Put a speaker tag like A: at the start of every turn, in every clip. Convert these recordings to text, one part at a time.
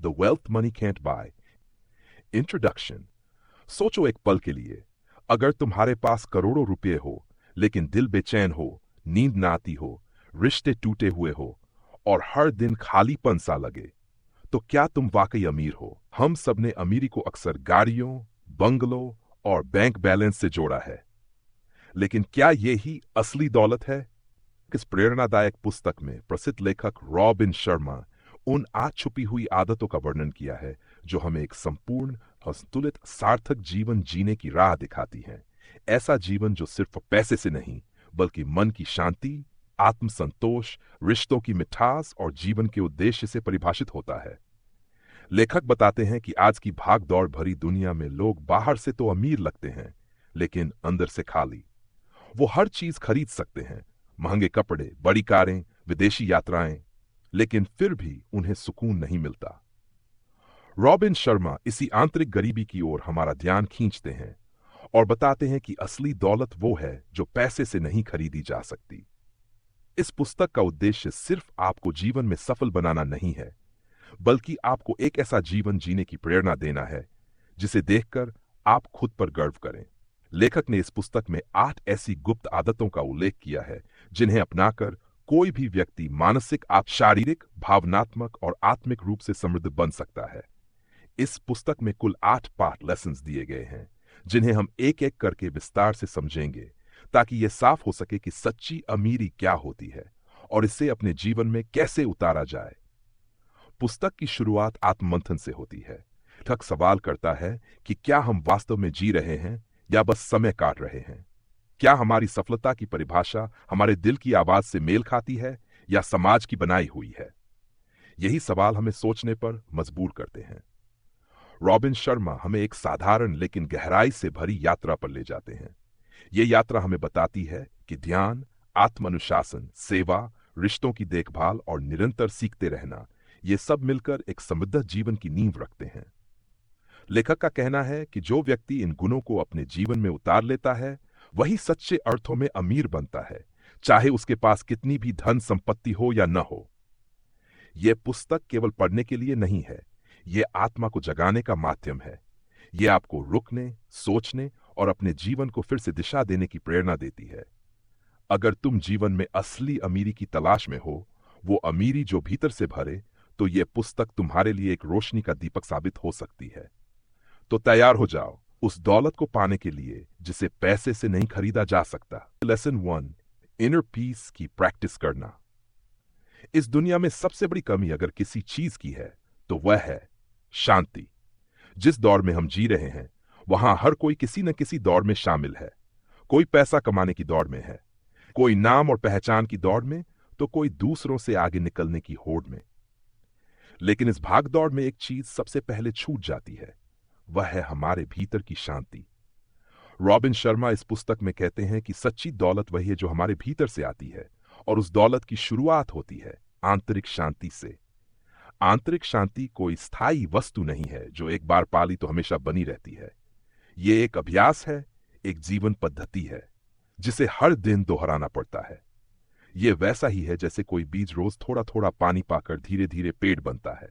A: The wealth money can't buy. Introduction. सोचो एक पल के लिए, अगर तुम्हारे पास करोड़ों रुपए हो लेकिन दिल बेचैन हो, नींद ना आती हो, रिश्ते टूटे हुए हो और हर दिन खालीपन सा लगे, तो क्या तुम वाकई अमीर हो? हम सब ने अमीरी को अक्सर गाड़ियों, बंगलों और बैंक बैलेंस से जोड़ा है, लेकिन क्या ये ही असली दौलत है? इस प्रेरणादायक पुस्तक में प्रसिद्ध लेखक रॉबिन शर्मा उन आज छुपी हुई आदतों का वर्णन किया है जो हमें एक संपूर्ण और संतुलित सार्थक जीवन जीने की राह दिखाती हैं। ऐसा जीवन जो सिर्फ पैसे से नहीं, बल्कि मन की शांति, आत्मसंतोष, रिश्तों की मिठास और जीवन के उद्देश्य से परिभाषित होता है। लेखक बताते हैं कि आज की भाग दौड़ भरी दुनिया में लोग बाहर से तो अमीर लगते हैं, लेकिन अंदर से खाली। वो हर चीज खरीद सकते हैं, महंगे कपड़े, बड़ी कारें, विदेशी यात्राएं, लेकिन फिर भी उन्हें सुकून नहीं मिलता। रॉबिन शर्मा इसी आंतरिक गरीबी की ओर हमारा ध्यान खींचते हैं और बताते हैं कि असली दौलत वो है जो पैसे से नहीं खरीदी जा सकती। इस पुस्तक का उद्देश्य सिर्फ आपको जीवन में सफल बनाना नहीं है, बल्कि आपको एक ऐसा जीवन जीने की प्रेरणा देना है जिसे देखकर आप खुद पर गर्व करें। लेखक ने इस पुस्तक में 8 ऐसी गुप्त आदतों का उल्लेख किया है जिन्हें अपनाकर कोई भी व्यक्ति मानसिक, शारीरिक, भावनात्मक और आत्मिक रूप से समृद्ध बन सकता है। इस पुस्तक में कुल 8 पाठ लेसन्स दिए गए हैं जिन्हें हम एक एक करके विस्तार से समझेंगे, ताकि यह साफ हो सके कि सच्ची अमीरी क्या होती है और इसे अपने जीवन में कैसे उतारा जाए। पुस्तक की शुरुआत आत्ममंथन से होती है। लेखक सवाल करता है कि क्या हम वास्तव में जी रहे हैं या बस समय काट रहे हैं? क्या हमारी सफलता की परिभाषा हमारे दिल की आवाज से मेल खाती है या समाज की बनाई हुई है? यही सवाल हमें सोचने पर मजबूर करते हैं। रॉबिन शर्मा हमें एक साधारण लेकिन गहराई से भरी यात्रा पर ले जाते हैं। ये यात्रा हमें बताती है कि ध्यान, आत्मानुशासन, सेवा, रिश्तों की देखभाल और निरंतर सीखते रहना, ये सब मिलकर एक समृद्ध जीवन की नींव रखते हैं। लेखक का कहना है कि जो व्यक्ति इन गुणों को अपने जीवन में उतार लेता है, वही सच्चे अर्थों में अमीर बनता है, चाहे उसके पास कितनी भी धन संपत्ति हो या न हो। यह पुस्तक केवल पढ़ने के लिए नहीं है, यह आत्मा को जगाने का माध्यम है। यह आपको रुकने, सोचने और अपने जीवन को फिर से दिशा देने की प्रेरणा देती है। अगर तुम जीवन में असली अमीरी की तलाश में हो, वो अमीरी जो भीतर से भरे, तो यह पुस्तक तुम्हारे लिए एक रोशनी का दीपक साबित हो सकती है। तो तैयार हो जाओ उस दौलत को पाने के लिए जिसे पैसे से नहीं खरीदा जा सकता। लेसन 1, इनर पीस की प्रैक्टिस करना। इस दुनिया में सबसे बड़ी कमी अगर किसी चीज की है तो वह है शांति। जिस दौर में हम जी रहे हैं, वहां हर कोई किसी न किसी दौड़ में शामिल है। कोई पैसा कमाने की दौड़ में है, कोई नाम और पहचान की दौड़ में, तो कोई दूसरों से आगे निकलने की होड़ में। लेकिन इस भाग दौड़ में एक चीज सबसे पहले छूट जाती है, वह है हमारे भीतर की शांति। रॉबिन शर्मा इस पुस्तक में कहते हैं कि सच्ची दौलत वही है जो हमारे भीतर से आती है, और उस दौलत की शुरुआत होती है आंतरिक शांति से। आंतरिक शांति कोई स्थायी वस्तु नहीं है जो एक बार पाली तो हमेशा बनी रहती है। ये एक अभ्यास है, एक जीवन पद्धति है जिसे हर दिन दोहराना पड़ता है। ये वैसा ही है जैसे कोई बीज रोज थोड़ा थोड़ा पानी पाकर धीरे धीरे पेड़ बनता है।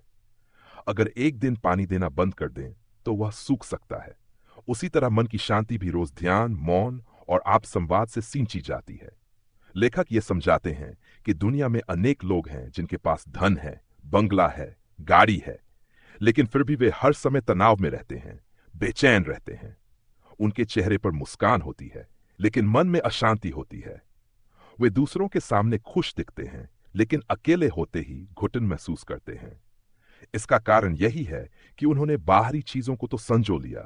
A: अगर एक दिन पानी देना बंद कर दें तो वह सूख सकता है। उसी तरह मन की शांति भी रोज ध्यान, मौन और आप संवाद से सींची जाती है। लेखक ये समझाते हैं कि दुनिया में अनेक लोग हैं जिनके पास धन है, बंगला है, गाड़ी है, लेकिन फिर भी वे हर समय तनाव में रहते हैं, बेचैन रहते हैं। उनके चेहरे पर मुस्कान होती है, लेकिन मन में अशांति होती है। वे दूसरों के सामने खुश दिखते हैं, लेकिन अकेले होते ही घुटन महसूस करते हैं। इसका कारण यही है कि उन्होंने बाहरी चीजों को तो संजो लिया,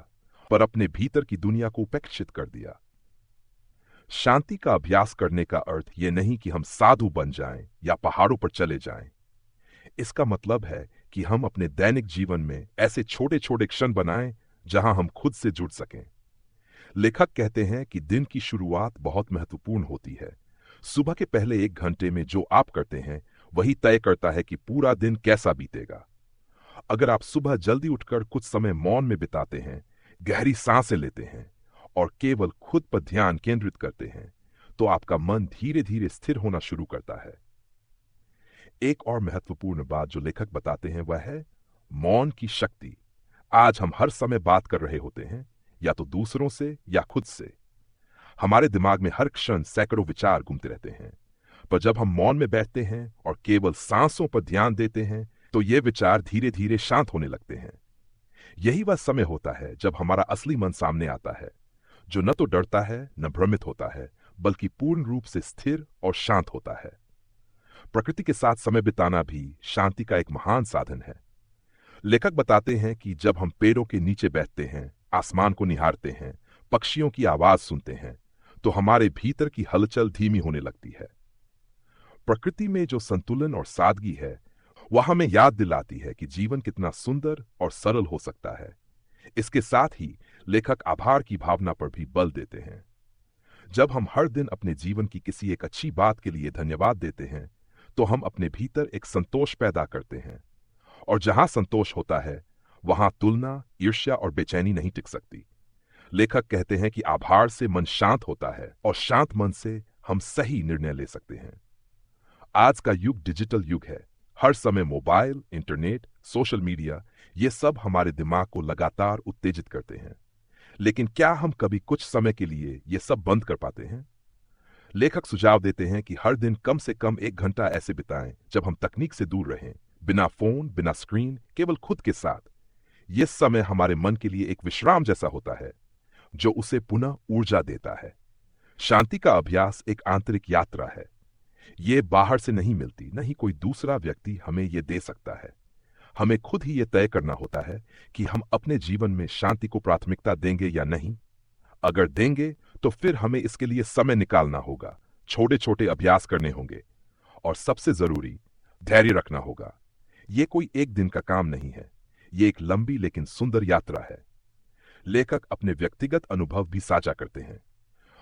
A: पर अपने भीतर की दुनिया को उपेक्षित कर दिया। शांति का अभ्यास करने का अर्थ यह नहीं कि हम साधु बन जाएं या पहाड़ों पर चले जाएं। इसका मतलब है कि हम अपने दैनिक जीवन में ऐसे छोटे छोटे क्षण बनाएं जहां हम खुद से जुड़ सकें। लेखक कहते हैं कि दिन की शुरुआत बहुत महत्वपूर्ण होती है। सुबह के पहले 1 घंटे में जो आप करते हैं वही तय करता है कि पूरा दिन कैसा बीतेगा। अगर आप सुबह जल्दी उठकर कुछ समय मौन में बिताते हैं, गहरी सांसें लेते हैं और केवल खुद पर ध्यान केंद्रित करते हैं, तो आपका मन धीरे धीरे स्थिर होना शुरू करता है। एक और महत्वपूर्ण बात जो लेखक बताते हैं वह है मौन की शक्ति। आज हम हर समय बात कर रहे होते हैं, या तो दूसरों से या खुद से। हमारे दिमाग में हर क्षण सैकड़ों विचार घूमते रहते हैं, पर जब हम मौन में बैठते हैं और केवल सांसों पर ध्यान देते हैं, तो ये विचार धीरे धीरे शांत होने लगते हैं। यही वह समय होता है जब हमारा असली मन सामने आता है, जो न तो डरता है न भ्रमित होता है, बल्कि पूर्ण रूप से स्थिर और शांत होता है। प्रकृति के साथ समय बिताना भी शांति का एक महान साधन है। लेखक बताते हैं कि जब हम पेड़ों के नीचे बैठते हैं, आसमान को निहारते हैं, पक्षियों की आवाज सुनते हैं, तो हमारे भीतर की हलचल धीमी होने लगती है। प्रकृति में जो संतुलन और सादगी है, वह हमें याद दिलाती है कि जीवन कितना सुंदर और सरल हो सकता है। इसके साथ ही लेखक आभार की भावना पर भी बल देते हैं। जब हम हर दिन अपने जीवन की किसी एक अच्छी बात के लिए धन्यवाद देते हैं, तो हम अपने भीतर एक संतोष पैदा करते हैं, और जहां संतोष होता है, वहां तुलना, ईर्ष्या और बेचैनी नहीं टिक सकती। लेखक कहते हैं कि आभार से मन शांत होता है, और शांत मन से हम सही निर्णय ले सकते हैं। आज का युग डिजिटल युग है। हर समय मोबाइल, इंटरनेट, सोशल मीडिया, ये सब हमारे दिमाग को लगातार उत्तेजित करते हैं। लेकिन क्या हम कभी कुछ समय के लिए ये सब बंद कर पाते हैं? लेखक सुझाव देते हैं कि हर दिन कम से कम 1 घंटा ऐसे बिताएं जब हम तकनीक से दूर रहें, बिना फोन, बिना स्क्रीन, केवल खुद के साथ। यह समय हमारे मन के लिए एक विश्राम जैसा होता है, जो उसे पुनः ऊर्जा देता है। शांति का अभ्यास एक आंतरिक यात्रा है। ये बाहर से नहीं मिलती, न ही कोई दूसरा व्यक्ति हमें ये दे सकता है। हमें खुद ही ये तय करना होता है कि हम अपने जीवन में शांति को प्राथमिकता देंगे या नहीं। अगर देंगे, तो फिर हमें इसके लिए समय निकालना होगा, छोटे छोटे अभ्यास करने होंगे, और सबसे जरूरी, धैर्य रखना होगा। ये कोई एक दिन का काम नहीं है, ये एक लंबी लेकिन सुंदर यात्रा है। लेखक अपने व्यक्तिगत अनुभव भी साझा करते हैं।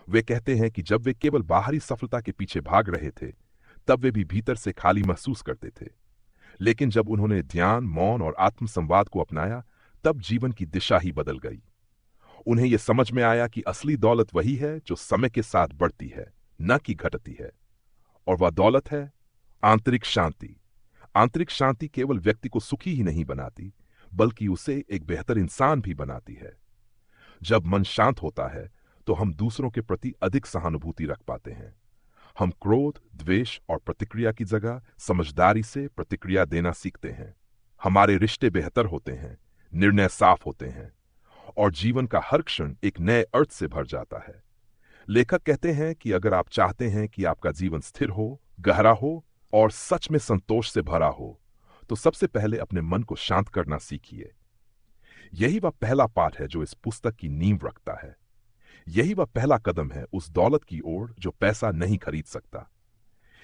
A: वे कहते हैं कि जब वे केवल बाहरी सफलता के पीछे भाग रहे थे, तब वे भी भीतर से खाली महसूस करते थे। लेकिन जब उन्होंने ध्यान, मौन और आत्मसंवाद को अपनाया, तब जीवन की दिशा ही बदल गई। उन्हें यह समझ में आया कि असली दौलत वही है जो समय के साथ बढ़ती है, न कि घटती है। और वह दौलत है आंतरिक शांति। आंतरिक शांति केवल व्यक्ति को सुखी ही नहीं बनाती, बल्कि उसे एक बेहतर इंसान भी बनाती है। जब मन शांत होता है, तो हम दूसरों के प्रति अधिक सहानुभूति रख पाते हैं। हम क्रोध, द्वेष और प्रतिक्रिया की जगह समझदारी से प्रतिक्रिया देना सीखते हैं। हमारे रिश्ते बेहतर होते हैं, निर्णय साफ होते हैं, और जीवन का हर क्षण एक नए अर्थ से भर जाता है। लेखक कहते हैं कि अगर आप चाहते हैं कि आपका जीवन स्थिर हो, गहरा हो और सच में संतोष से भरा हो, तो सबसे पहले अपने मन को शांत करना सीखिए। यही वह पहला पाठ है जो इस पुस्तक की नींव रखता है। यही वह पहला कदम है उस दौलत की ओर जो पैसा नहीं खरीद सकता।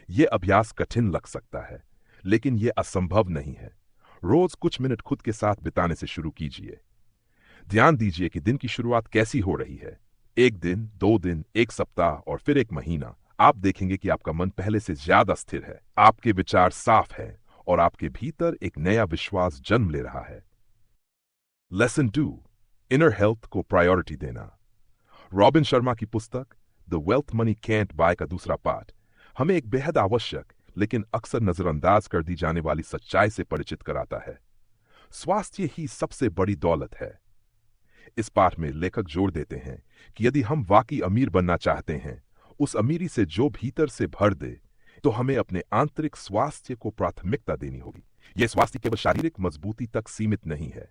A: यह अभ्यास कठिन लग सकता है, लेकिन यह असंभव नहीं है। रोज कुछ मिनट खुद के साथ बिताने से शुरू कीजिए। ध्यान दीजिए कि दिन की शुरुआत कैसी हो रही है। 1 दिन, 2 दिन, 1 सप्ताह और फिर 1 महीना। आप देखेंगे कि आपका मन पहले से ज्यादा स्थिर है, आपके विचार साफ हैं और आपके भीतर एक नया विश्वास जन्म ले रहा है। लेसन 2, इनर हेल्थ को प्रायोरिटी देना। रॉबिन शर्मा की पुस्तक the wealth money can't buy का दूसरा पाठ हमें एक बेहद आवश्यक लेकिन अक्सर नजरअंदाज कर दी जाने वाली सच्चाई से परिचित कराता है। स्वास्थ्य ही सबसे बड़ी दौलत है। इस पाठ में लेखक जोर देते हैं कि यदि हम वाकई अमीर बनना चाहते हैं, उस अमीरी से जो भीतर से भर दे, तो हमें अपने आंतरिक स्वास्थ्य को प्राथमिकता देनी होगी। यह स्वास्थ्य केवल शारीरिक मजबूती तक सीमित नहीं है,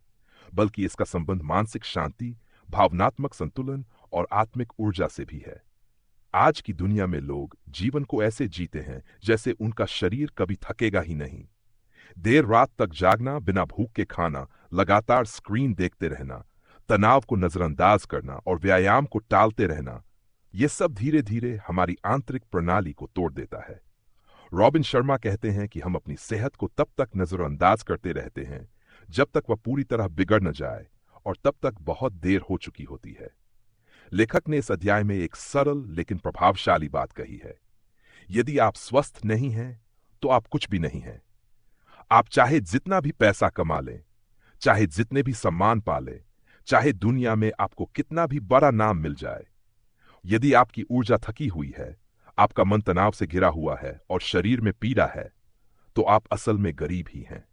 A: बल्कि इसका संबंध मानसिक शांति, भावनात्मक संतुलन और आत्मिक ऊर्जा से भी है। आज की दुनिया में लोग जीवन को ऐसे जीते हैं जैसे उनका शरीर कभी थकेगा ही नहीं। देर रात तक जागना, बिना भूख के खाना, लगातार स्क्रीन देखते रहना, तनाव को नजरअंदाज करना और व्यायाम को टालते रहना, ये सब धीरे धीरे हमारी आंतरिक प्रणाली को तोड़ देता है। रॉबिन शर्मा कहते हैं कि हम अपनी सेहत को तब तक नजरअंदाज करते रहते हैं जब तक वह पूरी तरह बिगड़ न जाए, और तब तक बहुत देर हो चुकी होती है। लेखक ने इस अध्याय में एक सरल लेकिन प्रभावशाली बात कही है। यदि आप स्वस्थ नहीं हैं, तो आप कुछ भी नहीं हैं। आप चाहे जितना भी पैसा कमा लें, चाहे जितने भी सम्मान पा लें, चाहे दुनिया में आपको कितना भी बड़ा नाम मिल जाए, यदि आपकी ऊर्जा थकी हुई है, आपका मन तनाव से घिरा हुआ है और शरीर में पीड़ा है, तो आप असल में गरीब ही हैं।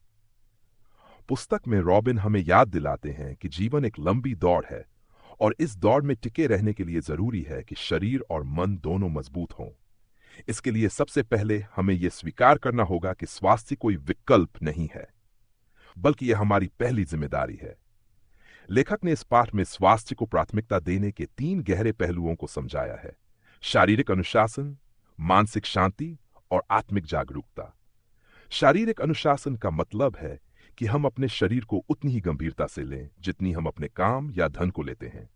A: पुस्तक में रॉबिन हमें याद दिलाते हैं कि जीवन एक लंबी दौड़ है और इस दौड़ में टिके रहने के लिए जरूरी है कि शरीर और मन दोनों मजबूत हों। इसके लिए सबसे पहले हमें यह स्वीकार करना होगा कि स्वास्थ्य कोई विकल्प नहीं है, बल्कि यह हमारी पहली जिम्मेदारी है। लेखक ने इस पाठ में स्वास्थ्य को प्राथमिकता देने के 3 गहरे पहलुओं को समझाया है: शारीरिक अनुशासन, मानसिक शांति और आत्मिक जागरूकता। शारीरिक अनुशासन का मतलब है कि हम अपने शरीर को उतनी ही गंभीरता से लें जितनी हम अपने काम या धन को लेते हैं।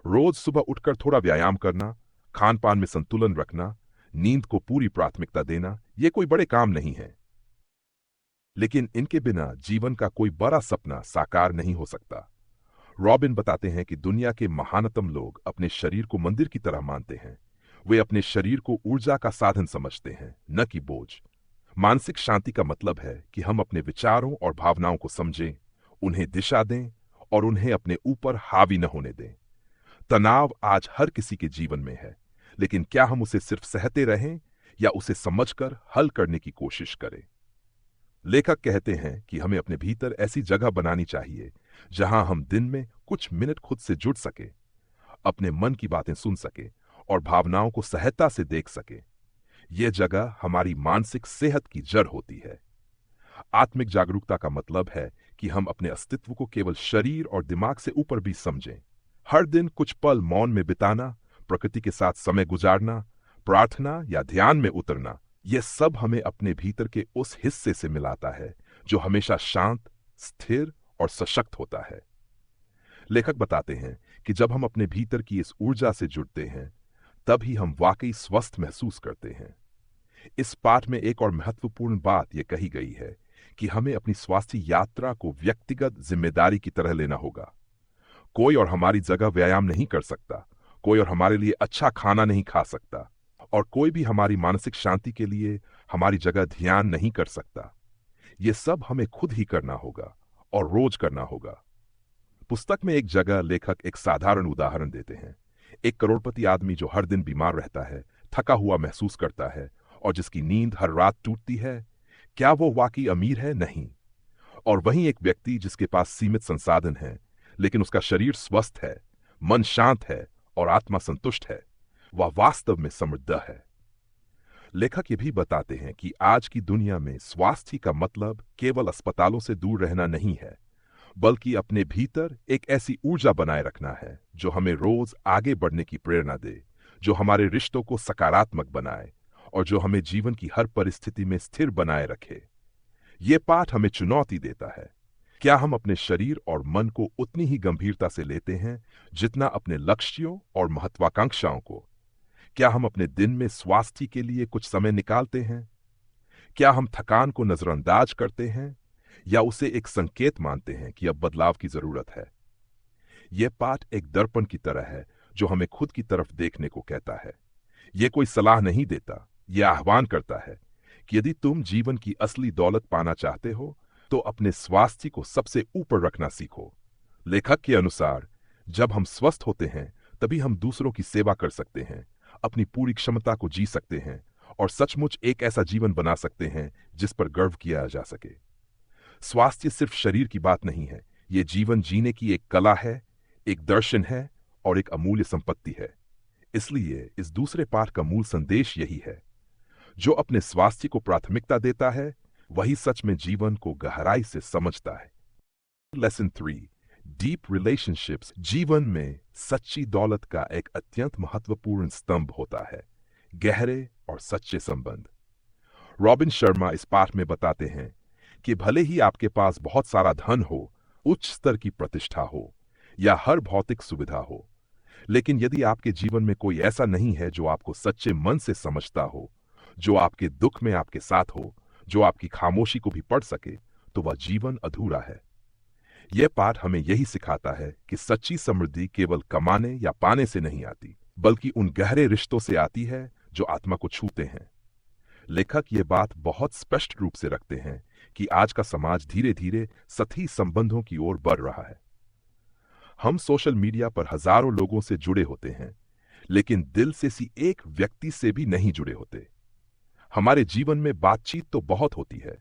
A: रोज सुबह उठकर थोड़ा व्यायाम करना, खान पान में संतुलन रखना, नींद को पूरी प्राथमिकता देना, ये कोई बड़े काम नहीं है, लेकिन इनके बिना जीवन का कोई बड़ा सपना साकार नहीं हो सकता। रॉबिन बताते हैं कि दुनिया के महानतम लोग अपने शरीर को मंदिर की तरह मानते हैं। वे अपने शरीर को ऊर्जा का साधन समझते हैं, न कि बोझ। मानसिक शांति का मतलब है कि हम अपने विचारों और भावनाओं को समझें, उन्हें दिशा दें और उन्हें अपने ऊपर हावी न होने दें। तनाव आज हर किसी के जीवन में है, लेकिन क्या हम उसे सिर्फ सहते रहें या उसे समझकर हल करने की कोशिश करें? लेखक कहते हैं कि हमें अपने भीतर ऐसी जगह बनानी चाहिए जहां हम दिन में कुछ मिनट खुद से जुड़ सके, अपने मन की बातें सुन सके और भावनाओं को सहजता से देख सके। यह जगह हमारी मानसिक सेहत की जड़ होती है। आत्मिक जागरूकता का मतलब है कि हम अपने अस्तित्व को केवल शरीर और दिमाग से ऊपर भी समझें। हर दिन कुछ पल मौन में बिताना, प्रकृति के साथ समय गुजारना, प्रार्थना या ध्यान में उतरना, यह सब हमें अपने भीतर के उस हिस्से से मिलाता है जो हमेशा शांत, स्थिर और सशक्त होता है। लेखक बताते हैं कि जब हम अपने भीतर की इस ऊर्जा से जुड़ते हैं, तब ही हम वाकई स्वस्थ महसूस करते हैं। इस पाठ में एक और महत्वपूर्ण बात यह कही गई है कि हमें अपनी स्वास्थ्य यात्रा को व्यक्तिगत जिम्मेदारी की तरह लेना होगा। कोई और हमारी जगह व्यायाम नहीं कर सकता, कोई और हमारे लिए अच्छा खाना नहीं खा सकता, और कोई भी हमारी मानसिक शांति के लिए हमारी जगह ध्यान नहीं कर सकता। ये सब हमें खुद ही करना होगा और रोज करना होगा। पुस्तक में एक जगह लेखक एक साधारण उदाहरण देते हैं। एक करोड़पति आदमी जो हर दिन बीमार रहता है, थका हुआ महसूस करता है और जिसकी नींद हर रात टूटती है, क्या वो वाकई अमीर है? नहीं। और वहीं एक व्यक्ति जिसके पास सीमित संसाधन है, लेकिन उसका शरीर स्वस्थ है, मन शांत है और आत्मा संतुष्ट है, वह वास्तव में समृद्ध है। लेखक ये भी बताते हैं कि आज की दुनिया में स्वास्थ्य का मतलब केवल अस्पतालों से दूर रहना नहीं है, बल्कि अपने भीतर एक ऐसी ऊर्जा बनाए रखना है जो हमें रोज आगे बढ़ने की प्रेरणा दे, जो हमारे रिश्तों को सकारात्मक बनाए और जो हमें जीवन की हर परिस्थिति में स्थिर बनाए रखे। ये पाठ हमें चुनौती देता है। क्या हम अपने शरीर और मन को उतनी ही गंभीरता से लेते हैं जितना अपने लक्ष्यों और महत्वाकांक्षाओं को? क्या हम अपने दिन में स्वास्थ्य के लिए कुछ समय निकालते हैं? क्या हम थकान को नजरअंदाज करते हैं या उसे एक संकेत मानते हैं कि अब बदलाव की जरूरत है? यह पाठ एक दर्पण की तरह है जो हमें खुद की तरफ देखने को कहता है। यह कोई सलाह नहीं देता, यह आह्वान करता है कि यदि तुम जीवन की असली दौलत पाना चाहते हो तो अपने स्वास्थ्य को सबसे ऊपर रखना सीखो। लेखक के अनुसार जब हम स्वस्थ होते हैं तभी हम दूसरों की सेवा कर सकते हैं, अपनी पूरी क्षमता को जी सकते हैं और सचमुच एक ऐसा जीवन बना सकते हैं जिस पर गर्व किया जा सके। स्वास्थ्य सिर्फ शरीर की बात नहीं है, यह जीवन जीने की एक कला है, एक दर्शन है और एक अमूल्य संपत्ति है। इसलिए इस दूसरे पाठ का मूल संदेश यही है: जो अपने स्वास्थ्य को प्राथमिकता देता है वही सच में जीवन को गहराई से समझता है। लेसन 3, डीप रिलेशनशिप्स जीवन में सच्ची दौलत का एक अत्यंत महत्वपूर्ण स्तंभ होता है। गहरे और सच्चे संबंध। रॉबिन शर्मा इस पाठ में बताते हैं कि भले ही आपके पास बहुत सारा धन हो, उच्च स्तर की प्रतिष्ठा हो या हर भौतिक सुविधा हो, लेकिन यदि आपके जीवन में कोई ऐसा नहीं है जो आपको सच्चे मन से समझता हो, जो आपके दुख में आपके साथ हो, जो आपकी खामोशी को भी पढ़ सके, तो वह जीवन अधूरा है। यह पाठ हमें यही सिखाता है कि सच्ची समृद्धि केवल कमाने या पाने से नहीं आती, बल्कि उन गहरे रिश्तों से आती है जो आत्मा को छूते हैं। लेखक ये बात बहुत स्पष्ट रूप से रखते हैं कि आज का समाज धीरे धीरे सतही संबंधों की ओर बढ़ रहा है। हम सोशल मीडिया पर हजारों लोगों से जुड़े होते हैं, लेकिन दिल से किसी एक व्यक्ति से भी नहीं जुड़े होते। हमारे जीवन में बातचीत तो बहुत होती है,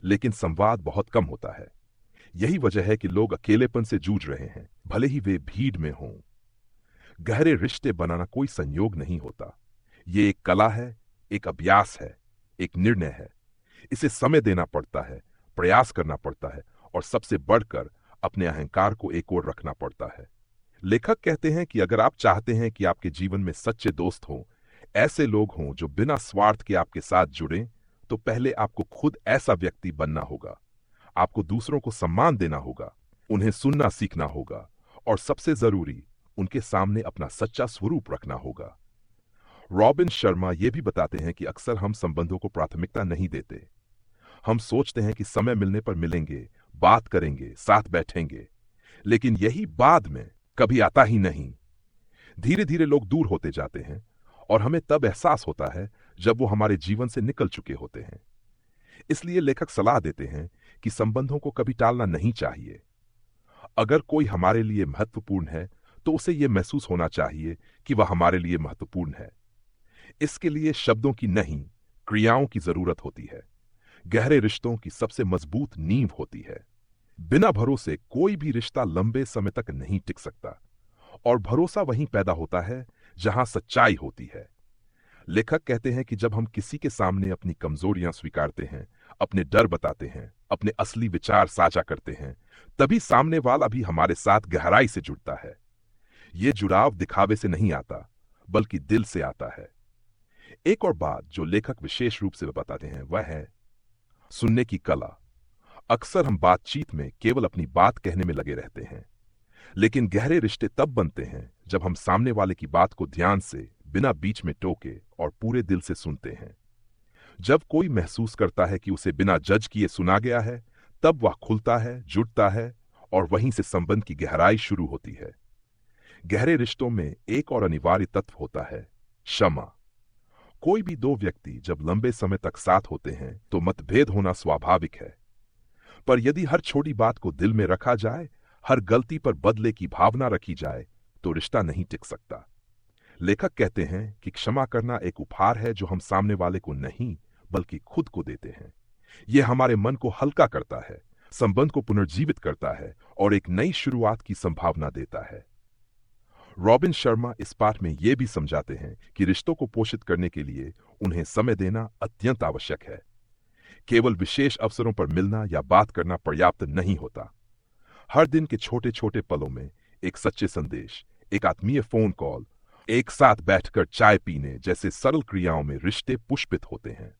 A: लेकिन संवाद बहुत कम होता है। यही वजह है कि लोग अकेलेपन से जूझ रहे हैं, भले ही वे भीड़ में हों। गहरे रिश्ते बनाना कोई संयोग नहीं होता। ये एक कला है, एक अभ्यास है, एक निर्णय है। इसे समय देना पड़ता है, प्रयास करना पड़ता है और सबसे बढ़कर अपने अहंकार को एक ओर रखना पड़ता है। लेखक कहते हैं कि अगर आप चाहते हैं कि आपके जीवन में सच्चे दोस्त हों, ऐसे लोग हों जो बिना स्वार्थ के आपके साथ जुड़ें, तो पहले आपको खुद ऐसा व्यक्ति बनना होगा। आपको दूसरों को सम्मान देना होगा, उन्हें सुनना सीखना होगा और सबसे जरूरी, उनके सामने अपना सच्चा स्वरूप रखना होगा। रॉबिन शर्मा यह भी बताते हैं कि अक्सर हम संबंधों को प्राथमिकता नहीं देते। हम सोचते हैं कि समय मिलने पर मिलेंगे, बात करेंगे, साथ बैठेंगे, लेकिन यही बाद में कभी आता ही नहीं। धीरे धीरे लोग दूर होते जाते हैं और हमें तब एहसास होता है जब वो हमारे जीवन से निकल चुके होते हैं। इसलिए लेखक सलाह देते हैं कि संबंधों को कभी टालना नहीं चाहिए। अगर कोई हमारे लिए महत्वपूर्ण है तो उसे यह महसूस होना चाहिए कि वह हमारे लिए महत्वपूर्ण है। इसके लिए शब्दों की नहीं, क्रियाओं की जरूरत होती है। गहरे रिश्तों की सबसे मजबूत नींव होती है। बिना भरोसे कोई भी रिश्ता लंबे समय तक नहीं टिक सकता और भरोसा वहीं पैदा होता है जहां सच्चाई होती है। लेखक कहते हैं कि जब हम किसी के सामने अपनी कमजोरियां स्वीकारते हैं, अपने डर बताते हैं, अपने असली विचार साझा करते हैं, तभी सामने वाला भी हमारे साथ गहराई से जुड़ता है। यह जुड़ाव दिखावे से नहीं आता, बल्कि दिल से आता है। एक और बात जो लेखक विशेष रूप से बताते हैं वह है सुनने की कला। अक्सर हम बातचीत में केवल अपनी बात कहने में लगे रहते हैं, लेकिन गहरे रिश्ते तब बनते हैं जब हम सामने वाले की बात को ध्यान से, बिना बीच में टोके और पूरे दिल से सुनते हैं। जब कोई महसूस करता है कि उसे बिना जज किए सुना गया है, तब वह खुलता है, जुड़ता है और वहीं से संबंध की गहराई शुरू होती है। गहरे रिश्तों में एक और अनिवार्य तत्व होता है, क्षमा। कोई भी दो व्यक्ति जब लंबे समय तक साथ होते हैं तो मतभेद होना स्वाभाविक है, पर यदि हर छोटी बात को दिल में रखा जाए, हर गलती पर बदले की भावना रखी जाए, तो रिश्ता नहीं टिक सकता। लेखक कहते हैं कि क्षमा करना एक उपहार है जो हम सामने वाले को नहीं, बल्कि खुद को देते हैं। यह हमारे मन को हल्का करता है, संबंध को पुनर्जीवित करता है और एक नई शुरुआत की संभावना देता है। रॉबिन शर्मा इस पाठ में यह भी समझाते हैं कि रिश्तों को पोषित करने के लिए उन्हें समय देना अत्यंत आवश्यक है। केवल विशेष अवसरों पर मिलना या बात करना पर्याप्त नहीं होता। हर दिन के छोटे छोटे पलों में एक सच्चे संदेश, एक आत्मीय फोन कॉल, एक साथ बैठकर चाय पीने जैसे सरल क्रियाओं में रिश्ते पुष्पित होते हैं।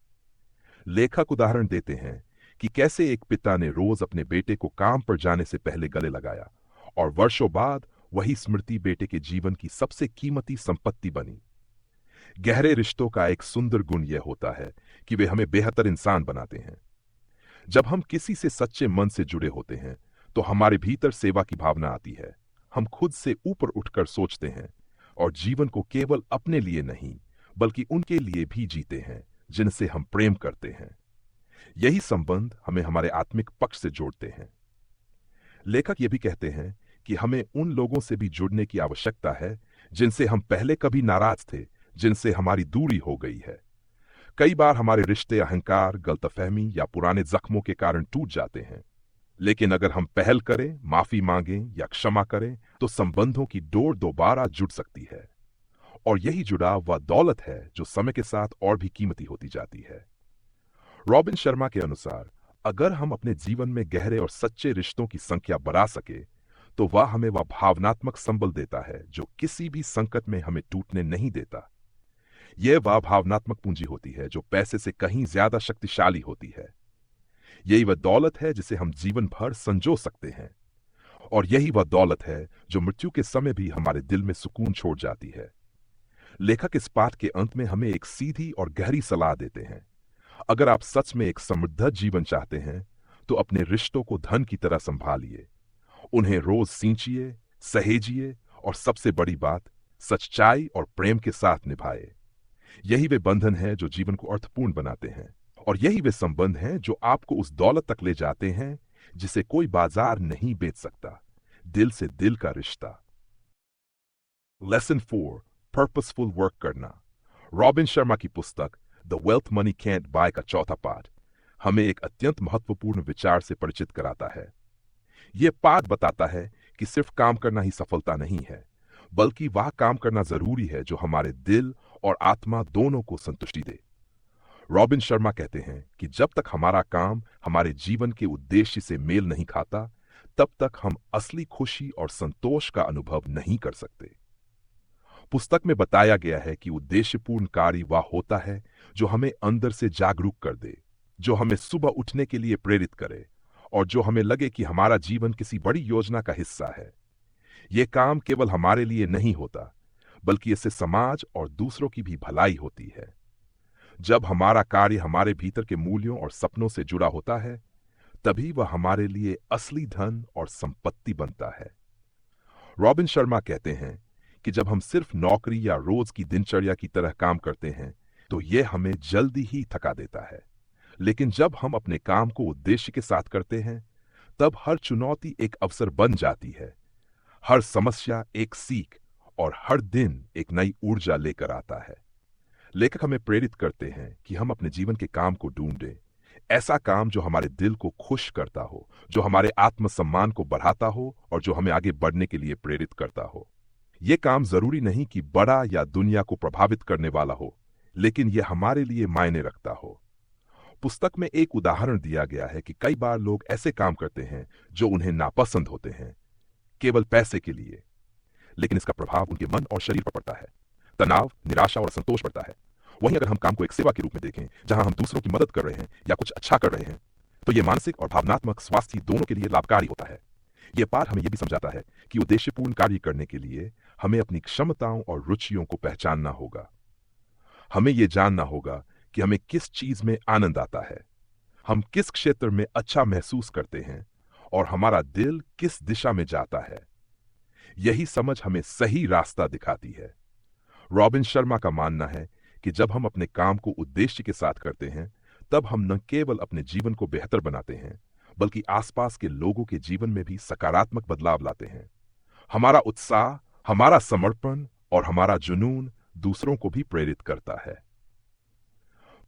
A: लेखक उदाहरण देते हैं कि कैसे एक पिता ने रोज अपने बेटे को काम पर जाने से पहले गले लगाया और वर्षों बाद वही स्मृति बेटे के जीवन की सबसे कीमती संपत्ति बनी। गहरे रिश्तों का एक सुंदर गुण यह होता है कि वे हमें बेहतर इंसान बनाते हैं। जब हम किसी से सच्चे मन से जुड़े होते हैं तो हमारे भीतर सेवा की भावना आती है। हम खुद से ऊपर उठकर सोचते हैं और जीवन को केवल अपने लिए नहीं, बल्कि उनके लिए भी जीते हैं जिनसे हम प्रेम करते हैं। यही संबंध हमें हमारे आत्मिक पक्ष से जोड़ते हैं। लेखक यह भी कहते हैं कि हमें उन लोगों से भी जुड़ने की आवश्यकता है जिनसे हम पहले कभी नाराज थे, जिनसे हमारी दूरी हो गई है। कई बार हमारे रिश्ते अहंकार, गलतफहमी या पुराने जख्मों के कारण टूट जाते हैं, लेकिन अगर हम पहल करें, माफी मांगें या क्षमा करें, तो संबंधों की डोर दोबारा जुड़ सकती है। और यही जुड़ाव वह दौलत है जो समय के साथ और भी कीमती होती जाती है। रॉबिन शर्मा के अनुसार अगर हम अपने जीवन में गहरे और सच्चे रिश्तों की संख्या बढ़ा सके, तो वह हमें वह भावनात्मक संबल देता है जो किसी भी संकट में हमें टूटने नहीं देता। यह वह भावनात्मक पूंजी होती है जो पैसे से कहीं ज्यादा शक्तिशाली होती है। यही वह दौलत है जिसे हम जीवन भर संजो सकते हैं, और यही वह दौलत है जो मृत्यु के समय भी हमारे दिल में सुकून छोड़ जाती है। लेखक इस पाठ के अंत में हमें एक सीधी और गहरी सलाह देते हैं। अगर आप सच में एक समृद्ध जीवन चाहते हैं तो अपने रिश्तों को धन की तरह संभालिए। उन्हें रोज सींचिए, सहेजिए और सबसे बड़ी बात, सच्चाई और प्रेम के साथ निभाए। यही वे बंधन हैं जो जीवन को अर्थपूर्ण बनाते हैं, और यही वे संबंध हैं जो आपको उस दौलत तक ले जाते हैं जिसे कोई बाजार नहीं बेच सकता, दिल से दिल का रिश्ता। लेसन 4, पर्पसफुल वर्क करना। रॉबिन शर्मा की पुस्तक the wealth money can't buy का चौथा पाठ हमें एक अत्यंत महत्वपूर्ण विचार से परिचित कराता है। ये पाठ बताता है कि सिर्फ काम करना ही सफलता नहीं है, बल्कि वह काम करना जरूरी है जो हमारे दिल और आत्मा दोनों को संतुष्टि दे। रॉबिन शर्मा कहते हैं कि जब तक हमारा काम हमारे जीवन के उद्देश्य से मेल नहीं खाता, तब तक हम असली खुशी और संतोष का अनुभव नहीं कर सकते। पुस्तक में बताया गया है कि उद्देश्यपूर्ण कार्य वह होता है जो हमें अंदर से जागरूक कर दे, जो हमें सुबह उठने के लिए प्रेरित करे और जो हमें लगे कि हमारा जीवन किसी बड़ी योजना का हिस्सा है। यह काम केवल हमारे लिए नहीं होता, बल्कि इससे समाज और दूसरों की भी भलाई होती है। जब हमारा कार्य हमारे भीतर के मूल्यों और सपनों से जुड़ा होता है, तभी वह हमारे लिए असली धन और संपत्ति बनता है। रॉबिन शर्मा कहते हैं कि जब हम सिर्फ नौकरी या रोज की दिनचर्या की तरह काम करते हैं, तो यह हमें जल्दी ही थका देता है। लेकिन जब हम अपने काम को उद्देश्य के साथ करते हैं, तब हर चुनौती एक अवसर बन जाती है, हर समस्या एक सीख और हर दिन एक नई ऊर्जा लेकर आता है। लेखक हमें प्रेरित करते हैं कि हम अपने जीवन के काम को ढूंढें, ऐसा काम जो हमारे दिल को खुश करता हो, जो हमारे आत्मसम्मान को बढ़ाता हो और जो हमें आगे बढ़ने के लिए प्रेरित करता हो। यह काम जरूरी नहीं कि बड़ा या दुनिया को प्रभावित करने वाला हो, लेकिन यह हमारे लिए मायने रखता हो। पुस्तक में एक उदाहरण दिया गया है कि कई बार लोग ऐसे काम करते हैं जो उन्हें नापसंद होते हैं, केवल पैसे के लिए, लेकिन इसका प्रभाव उनके मन और शरीर पर पड़ता है। तनाव, निराशा और असंतोष बढ़ता है। वहीं अगर हम काम को एक सेवा के रूप में देखें, जहां हम दूसरों की मदद कर रहे हैं या कुछ अच्छा कर रहे हैं, तो यह मानसिक और भावनात्मक स्वास्थ्य दोनों के लिए लाभकारी होता है। यह पाठ हमें यह भी समझाता है कि उद्देश्यपूर्ण कार्य करने के लिए हमें अपनी क्षमताओं और रुचियों को पहचानना होगा। हमें यह जानना होगा कि हमें किस चीज में आनंद आता है, हम किस क्षेत्र में अच्छा महसूस करते हैं और हमारा दिल किस दिशा में जाता है। यही समझ हमें सही रास्ता दिखाती है। रॉबिन शर्मा का मानना है कि जब हम अपने काम को उद्देश्य के साथ करते हैं, तब हम न केवल अपने जीवन को बेहतर बनाते हैं, बल्कि आसपास के लोगों के जीवन में भी सकारात्मक बदलाव लाते हैं। हमारा उत्साह, हमारा समर्पण और हमारा जुनून दूसरों को भी प्रेरित करता है।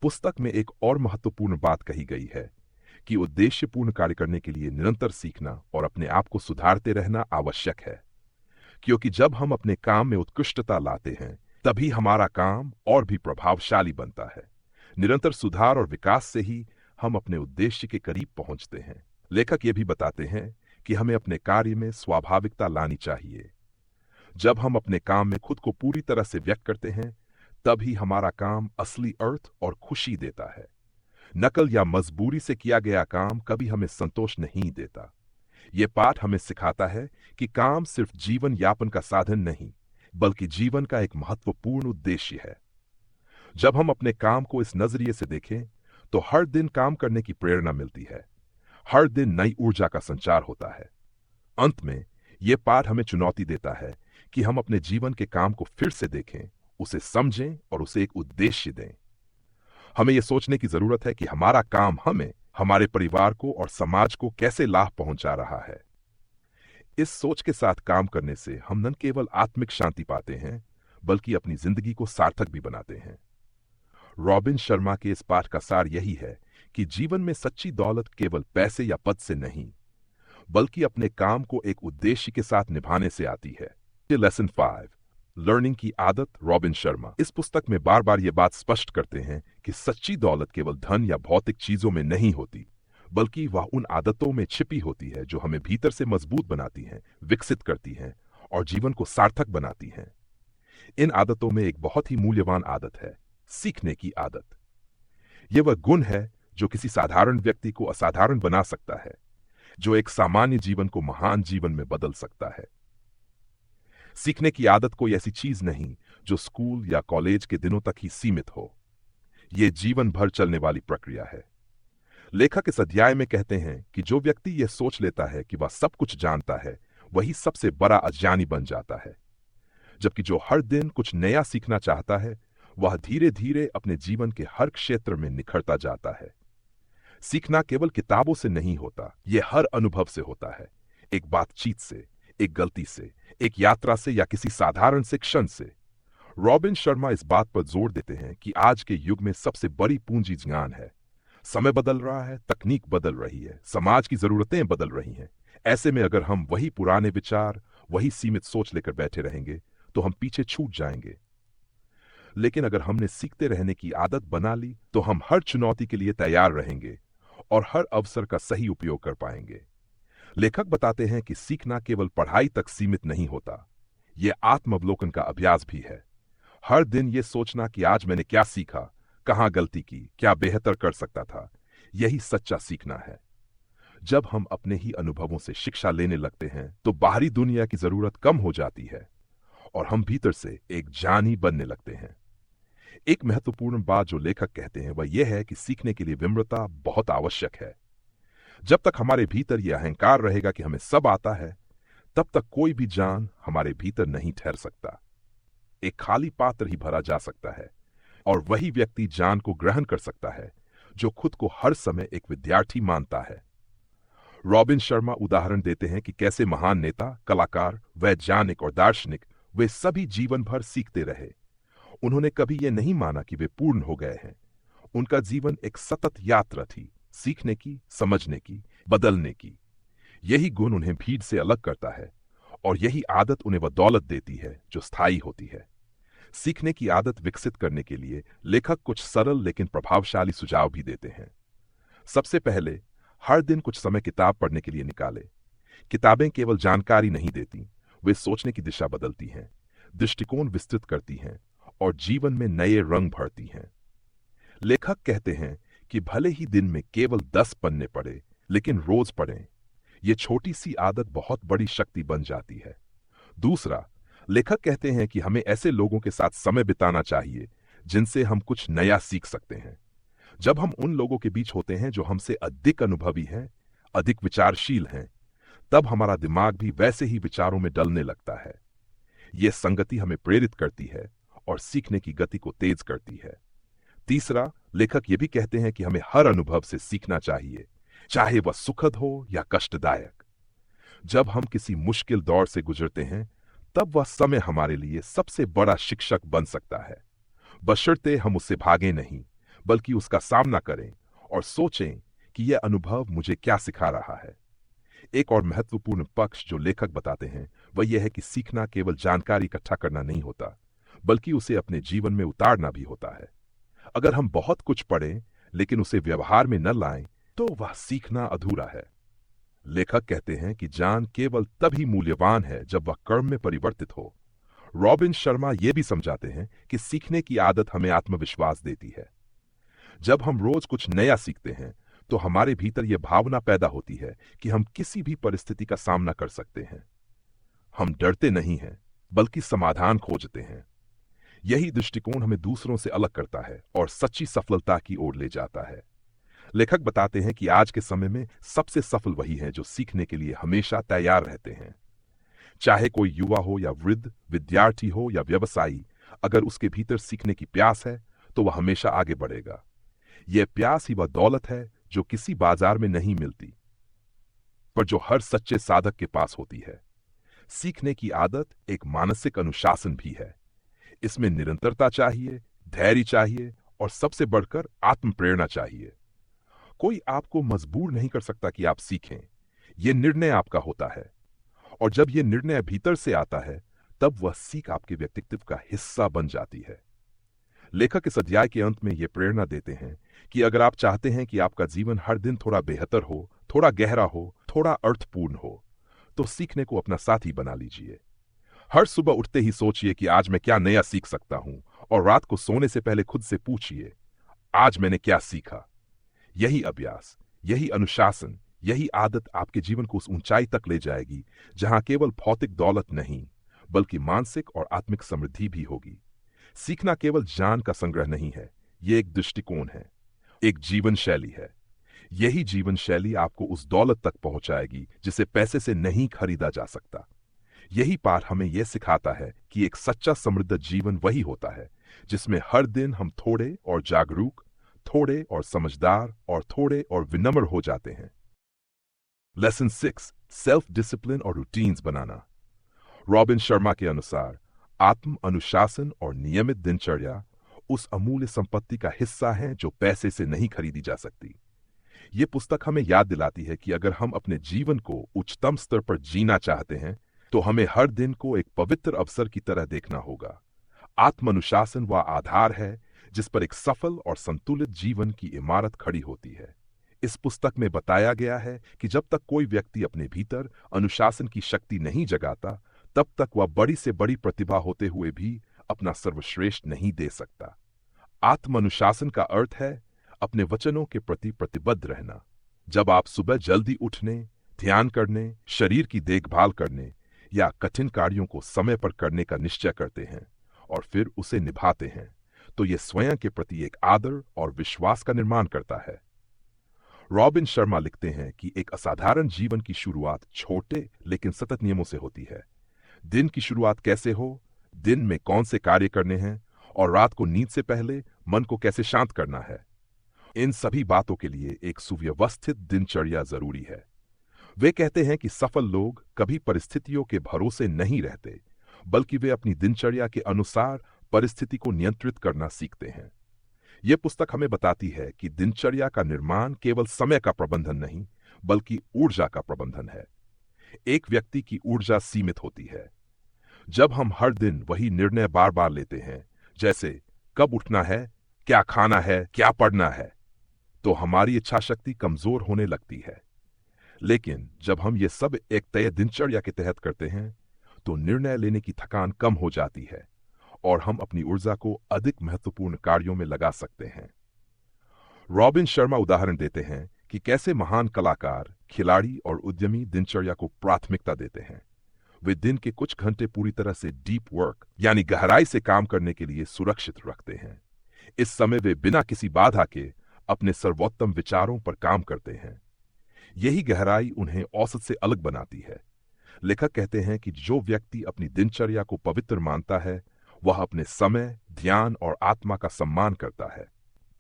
A: पुस्तक में एक और महत्वपूर्ण बात कही गई है कि उद्देश्यपूर्ण कार्य करने के लिए निरंतर सीखना और अपने आप को सुधारते रहना आवश्यक है, क्योंकि जब हम अपने काम में उत्कृष्टता लाते हैं, तभी हमारा काम और भी प्रभावशाली बनता है। निरंतर सुधार और विकास से ही हम अपने उद्देश्य के करीब पहुंचते हैं। लेखक ये भी बताते हैं कि हमें अपने कार्य में स्वाभाविकता लानी चाहिए। जब हम अपने काम में खुद को पूरी तरह से व्यक्त करते हैं, तभी हमारा काम असली अर्थ और खुशी देता है। नकल या मजबूरी से किया गया काम कभी हमें संतोष नहीं देता। यह पाठ हमें सिखाता है कि काम सिर्फ जीवन यापन का साधन नहीं, बल्कि जीवन का एक महत्वपूर्ण उद्देश्य है। जब हम अपने काम को इस नजरिए से देखें, तो हर दिन काम करने की प्रेरणा मिलती है, हर दिन नई ऊर्जा का संचार होता है। अंत में यह पाठ हमें चुनौती देता है कि हम अपने जीवन के काम को फिर से देखें, उसे समझें और उसे एक उद्देश्य दें। हमें यह सोचने की जरूरत है कि हमारा काम हमें, हमारे परिवार को और समाज को कैसे लाभ पहुंचा रहा है। इस सोच के साथ काम करने से हम न केवल आत्मिक शांति पाते हैं, बल्कि अपनी जिंदगी को सार्थक भी बनाते हैं। रॉबिन शर्मा के इस पाठ का सार यही है कि जीवन में सच्ची दौलत केवल पैसे या पद से नहीं, बल्कि अपने काम को एक उद्देश्य के साथ निभाने से आती है। लेसन 5, लर्निंग की आदत। रॉबिन शर्मा इस पुस्तक में बार बार ये बात स्पष्ट करते हैं कि सच्ची दौलत केवल धन या भौतिक चीजों में नहीं होती, बल्कि वह उन आदतों में छिपी होती है जो हमें भीतर से मजबूत बनाती हैं, विकसित करती हैं और जीवन को सार्थक बनाती हैं। इन आदतों में एक बहुत ही मूल्यवान आदत है, सीखने की आदत। यह वह गुण है जो किसी साधारण व्यक्ति को असाधारण बना सकता है, जो एक सामान्य जीवन को महान जीवन में बदल सकता है। सीखने की आदत कोई ऐसी चीज नहीं जो स्कूल या कॉलेज के दिनों तक ही सीमित हो। यह जीवन भर चलने वाली प्रक्रिया है। लेखक इस अध्याय में कहते हैं कि जो व्यक्ति यह सोच लेता है कि वह सब कुछ जानता है, वही सबसे बड़ा अज्ञानी बन जाता है। जबकि जो हर दिन कुछ नया सीखना चाहता है, वह धीरे धीरे अपने जीवन के हर क्षेत्र में निखरता जाता है। सीखना केवल किताबों से नहीं होता, यह हर अनुभव से होता है। एक बातचीत से, एक गलती से, एक यात्रा से या किसी साधारण से क्षण से। रॉबिन शर्मा इस बात पर जोर देते हैं कि आज के युग में सबसे बड़ी पूंजी ज्ञान है। समय बदल रहा है, तकनीक बदल रही है, समाज की जरूरतें बदल रही हैं। ऐसे में अगर हम वही पुराने विचार, वही सीमित सोच लेकर बैठे रहेंगे तो हम पीछे छूट जाएंगे। लेकिन अगर हमने सीखते रहने की आदत बना ली तो हम हर चुनौती के लिए तैयार रहेंगे और हर अवसर का सही उपयोग कर पाएंगे। लेखक बताते हैं कि सीखना केवल पढ़ाई तक सीमित नहीं होता, यह आत्मावलोकन का अभ्यास भी है। हर दिन यह सोचना कि आज मैंने क्या सीखा, कहां गलती की, क्या बेहतर कर सकता था, यही सच्चा सीखना है। जब हम अपने ही अनुभवों से शिक्षा लेने लगते हैं तो बाहरी दुनिया की जरूरत कम हो जाती है और हम भीतर से एक जानी बनने लगते हैं। एक महत्वपूर्ण बात जो लेखक कहते हैं वह यह है कि सीखने के लिए विनम्रता बहुत आवश्यक है। जब तक हमारे भीतर यह अहंकार रहेगा कि हमें सब आता है, तब तक कोई भी ज्ञान हमारे भीतर नहीं ठहर सकता। एक खाली पात्र ही भरा जा सकता है और वही व्यक्ति ज्ञान को ग्रहण कर सकता है जो खुद को हर समय एक विद्यार्थी मानता है। रॉबिन शर्मा उदाहरण देते हैं कि कैसे महान नेता, कलाकार, वैज्ञानिक और दार्शनिक वे सभी जीवन भर सीखते रहे। उन्होंने कभी यह नहीं माना कि वे पूर्ण हो गए हैं। उनका जीवन एक सतत यात्रा थी, सीखने की, समझने की, बदलने की। यही गुण उन्हें भीड़ से अलग करता है और यही आदत उन्हें वह दौलत देती है जो स्थायी होती है। सीखने की आदत विकसित करने के लिए लेखक कुछ सरल लेकिन प्रभावशाली सुझाव भी देते हैं। सबसे पहले, हर दिन कुछ समय किताब पढ़ने के लिए निकालें। किताबें केवल जानकारी नहीं देती, वे सोचने की दिशा बदलती हैं, दृष्टिकोण विस्तृत करती हैं और जीवन में नए रंग भरती हैं। लेखक कहते हैं कि भले ही दिन में केवल 10 पन्ने पढ़े, लेकिन रोज पढ़ें। यह छोटी सी आदत बहुत बड़ी शक्ति बन जाती है। दूसरा, लेखक कहते हैं कि हमें ऐसे लोगों के साथ समय बिताना चाहिए जिनसे हम कुछ नया सीख सकते हैं। जब हम उन लोगों के बीच होते हैं जो हमसे अधिक अनुभवी हैं, अधिक विचारशील हैं, तब हमारा दिमाग भी वैसे ही विचारों में डलने लगता है। यह संगति हमें प्रेरित करती है और सीखने की गति को तेज करती है। तीसरा, लेखक यह भी कहते हैं कि हमें हर अनुभव से सीखना चाहिए, चाहे वह सुखद हो या कष्टदायक। जब हम किसी मुश्किल दौर से गुजरते हैं, तब वह समय हमारे लिए सबसे बड़ा शिक्षक बन सकता है, बशर्ते हम उससे भागें नहीं, बल्कि उसका सामना करें और सोचें कि यह अनुभव मुझे क्या सिखा रहा है। एक और महत्वपूर्ण पक्ष जो लेखक बताते हैं वह यह है कि सीखना केवल जानकारी इकट्ठा करना नहीं होता, बल्कि उसे अपने जीवन में उतारना भी होता है। अगर हम बहुत कुछ पढ़ें लेकिन उसे व्यवहार में न लाएं, तो वह सीखना अधूरा है। लेखक कहते हैं कि ज्ञान केवल तभी मूल्यवान है जब वह कर्म में परिवर्तित हो। रॉबिन शर्मा यह भी समझाते हैं कि सीखने की आदत हमें आत्मविश्वास देती है। जब हम रोज कुछ नया सीखते हैं तो हमारे भीतर यह भावना पैदा होती है कि हम किसी भी परिस्थिति का सामना कर सकते हैं। हम डरते नहीं हैं, बल्कि समाधान खोजते हैं। यही दृष्टिकोण हमें दूसरों से अलग करता है और सच्ची सफलता की ओर ले जाता है। लेखक बताते हैं कि आज के समय में सबसे सफल वही हैं जो सीखने के लिए हमेशा तैयार रहते हैं। चाहे कोई युवा हो या वृद्ध, विद्यार्थी हो या व्यवसायी, अगर उसके भीतर सीखने की प्यास है तो वह हमेशा आगे बढ़ेगा। यह प्यास ही वह दौलत है जो किसी बाजार में नहीं मिलती, पर जो हर सच्चे साधक के पास होती है। सीखने की आदत एक मानसिक अनुशासन भी है। इसमें निरंतरता चाहिए, धैर्य चाहिए और सबसे बढ़कर आत्म प्रेरणा चाहिए। कोई आपको मजबूर नहीं कर सकता कि आप सीखें, यह निर्णय आपका होता है। और जब यह निर्णय भीतर से आता है, तब वह सीख आपके व्यक्तित्व का हिस्सा बन जाती है। लेखक इस अध्याय के अंत में यह प्रेरणा देते हैं कि अगर आप चाहते हैं कि आपका जीवन हर दिन थोड़ा बेहतर हो, थोड़ा गहरा हो, थोड़ा अर्थपूर्ण हो, तो सीखने को अपना साथी बना लीजिए। हर सुबह उठते ही सोचिए कि आज मैं क्या नया सीख सकता हूं, और रात को सोने से पहले खुद से पूछिए, आज मैंने क्या सीखा। यही अभ्यास, यही अनुशासन, यही आदत आपके जीवन को उस ऊंचाई तक ले जाएगी जहां केवल भौतिक दौलत नहीं, बल्कि मानसिक और आत्मिक समृद्धि भी होगी। सीखना केवल ज्ञान का संग्रह नहीं है, यह एक दृष्टिकोण है, एक जीवन शैली है। यही जीवन शैली आपको उस दौलत तक पहुंचाएगी जिसे पैसे से नहीं खरीदा जा सकता। यही पाठ हमें यह सिखाता है कि एक सच्चा समृद्ध जीवन वही होता है जिसमें हर दिन हम थोड़े और जागरूक, थोड़े और समझदार और थोड़े और विनम्र हो जाते हैं। लेसन 6, सेल्फ डिसिप्लिन और रूटीन्स बनाना। रॉबिन शर्मा के अनुसार आत्म अनुशासन और नियमित दिनचर्या उस अमूल्य संपत्ति का हिस्सा है जो पैसे से नहीं खरीदी जा सकती। ये पुस्तक हमें याद दिलाती है कि अगर हम अपने जीवन को उच्चतम स्तर पर जीना चाहते हैं तो हमें हर दिन को एक पवित्र अवसर की तरह देखना होगा। आत्म अनुशासन वह आधार है जिस पर एक सफल और संतुलित जीवन की इमारत खड़ी होती है। इस पुस्तक में बताया गया है कि जब तक कोई व्यक्ति अपने भीतर अनुशासन की शक्ति नहीं जगाता, तब तक वह बड़ी से बड़ी प्रतिभा होते हुए भी अपना सर्वश्रेष्ठ नहीं दे सकता। आत्म अनुशासन का अर्थ है अपने वचनों के प्रति प्रतिबद्ध रहना। जब आप सुबह जल्दी उठने, ध्यान करने, शरीर की देखभाल करने या कठिन कार्यों को समय पर करने का निश्चय करते हैं और फिर उसे निभाते हैं, तो यह स्वयं के प्रति एक आदर और विश्वास का निर्माण करता है। रॉबिन शर्मा लिखते हैं कि एक असाधारण जीवन की शुरुआत छोटे लेकिन सतत नियमों से होती है। दिन की शुरुआत कैसे हो, दिन में कौन से कार्य करने हैं और रात को नींद से पहले मन को कैसे शांत करना है, इन सभी बातों के लिए एक सुव्यवस्थित दिनचर्या जरूरी है। वे कहते हैं कि सफल लोग कभी परिस्थितियों के भरोसे नहीं रहते, बल्कि वे अपनी दिनचर्या के अनुसार परिस्थिति को नियंत्रित करना सीखते हैं। यह पुस्तक हमें बताती है कि दिनचर्या का निर्माण केवल समय का प्रबंधन नहीं, बल्कि ऊर्जा का प्रबंधन है। एक व्यक्ति की ऊर्जा सीमित होती है। जब हम हर दिन वही निर्णय बार बार लेते हैं, जैसे कब उठना है, क्या खाना है, क्या पढ़ना है, तो हमारी इच्छा शक्ति कमजोर होने लगती है। लेकिन जब हम ये सब एक तय दिनचर्या के तहत करते हैं, तो निर्णय लेने की थकान कम हो जाती है और हम अपनी ऊर्जा को अधिक महत्वपूर्ण कार्यों में लगा सकते हैं। रॉबिन शर्मा उदाहरण देते हैं कि कैसे महान कलाकार, खिलाड़ी और उद्यमी दिनचर्या को प्राथमिकता देते हैं। वे दिन के कुछ घंटे पूरी तरह से डीप वर्क यानी गहराई से काम करने के लिए सुरक्षित रखते हैं। इस समय वे बिना किसी बाधा के अपने सर्वोत्तम विचारों पर काम करते हैं। यही गहराई उन्हें औसत से अलग बनाती है। लेखक कहते हैं कि जो व्यक्ति अपनी दिनचर्या को पवित्र मानता है, वह अपने समय, ध्यान और आत्मा का सम्मान करता है।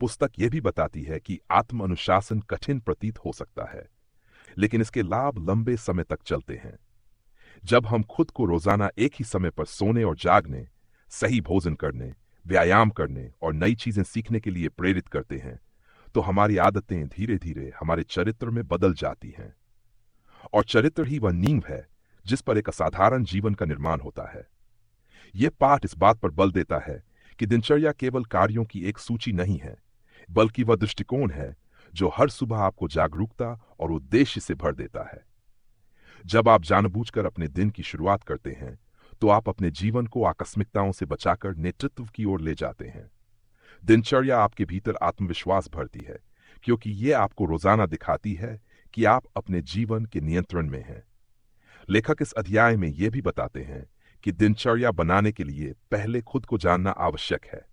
A: पुस्तक यह भी बताती है कि आत्म अनुशासन कठिन प्रतीत हो सकता है, लेकिन इसके लाभ लंबे समय तक चलते हैं। जब हम खुद को रोजाना एक ही समय पर सोने और जागने, सही भोजन करने, व्यायाम करने और नई चीजें सीखने के लिए प्रेरित करते हैं, तो हमारी आदतें धीरे धीरे हमारे चरित्र में बदल जाती हैं। और चरित्र ही वह नींव है जिस पर एक असाधारण जीवन का निर्माण होता है। यह पाठ इस बात पर बल देता है कि दिनचर्या केवल कार्यों की एक सूची नहीं है, बल्कि वह दृष्टिकोण है जो हर सुबह आपको जागरूकता और उद्देश्य से भर देता है। जब आप जानबूझकर अपने दिन की शुरुआत करते हैं, तो आप अपने जीवन को आकस्मिकताओं से बचाकर नेतृत्व की ओर ले जाते हैं। दिनचर्या आपके भीतर आत्मविश्वास भरती है, क्योंकि यह आपको रोजाना दिखाती है कि आप अपने जीवन के नियंत्रण में हैं। लेखक इस अध्याय में यह भी बताते हैं कि दिनचर्या बनाने के लिए पहले खुद को जानना आवश्यक है।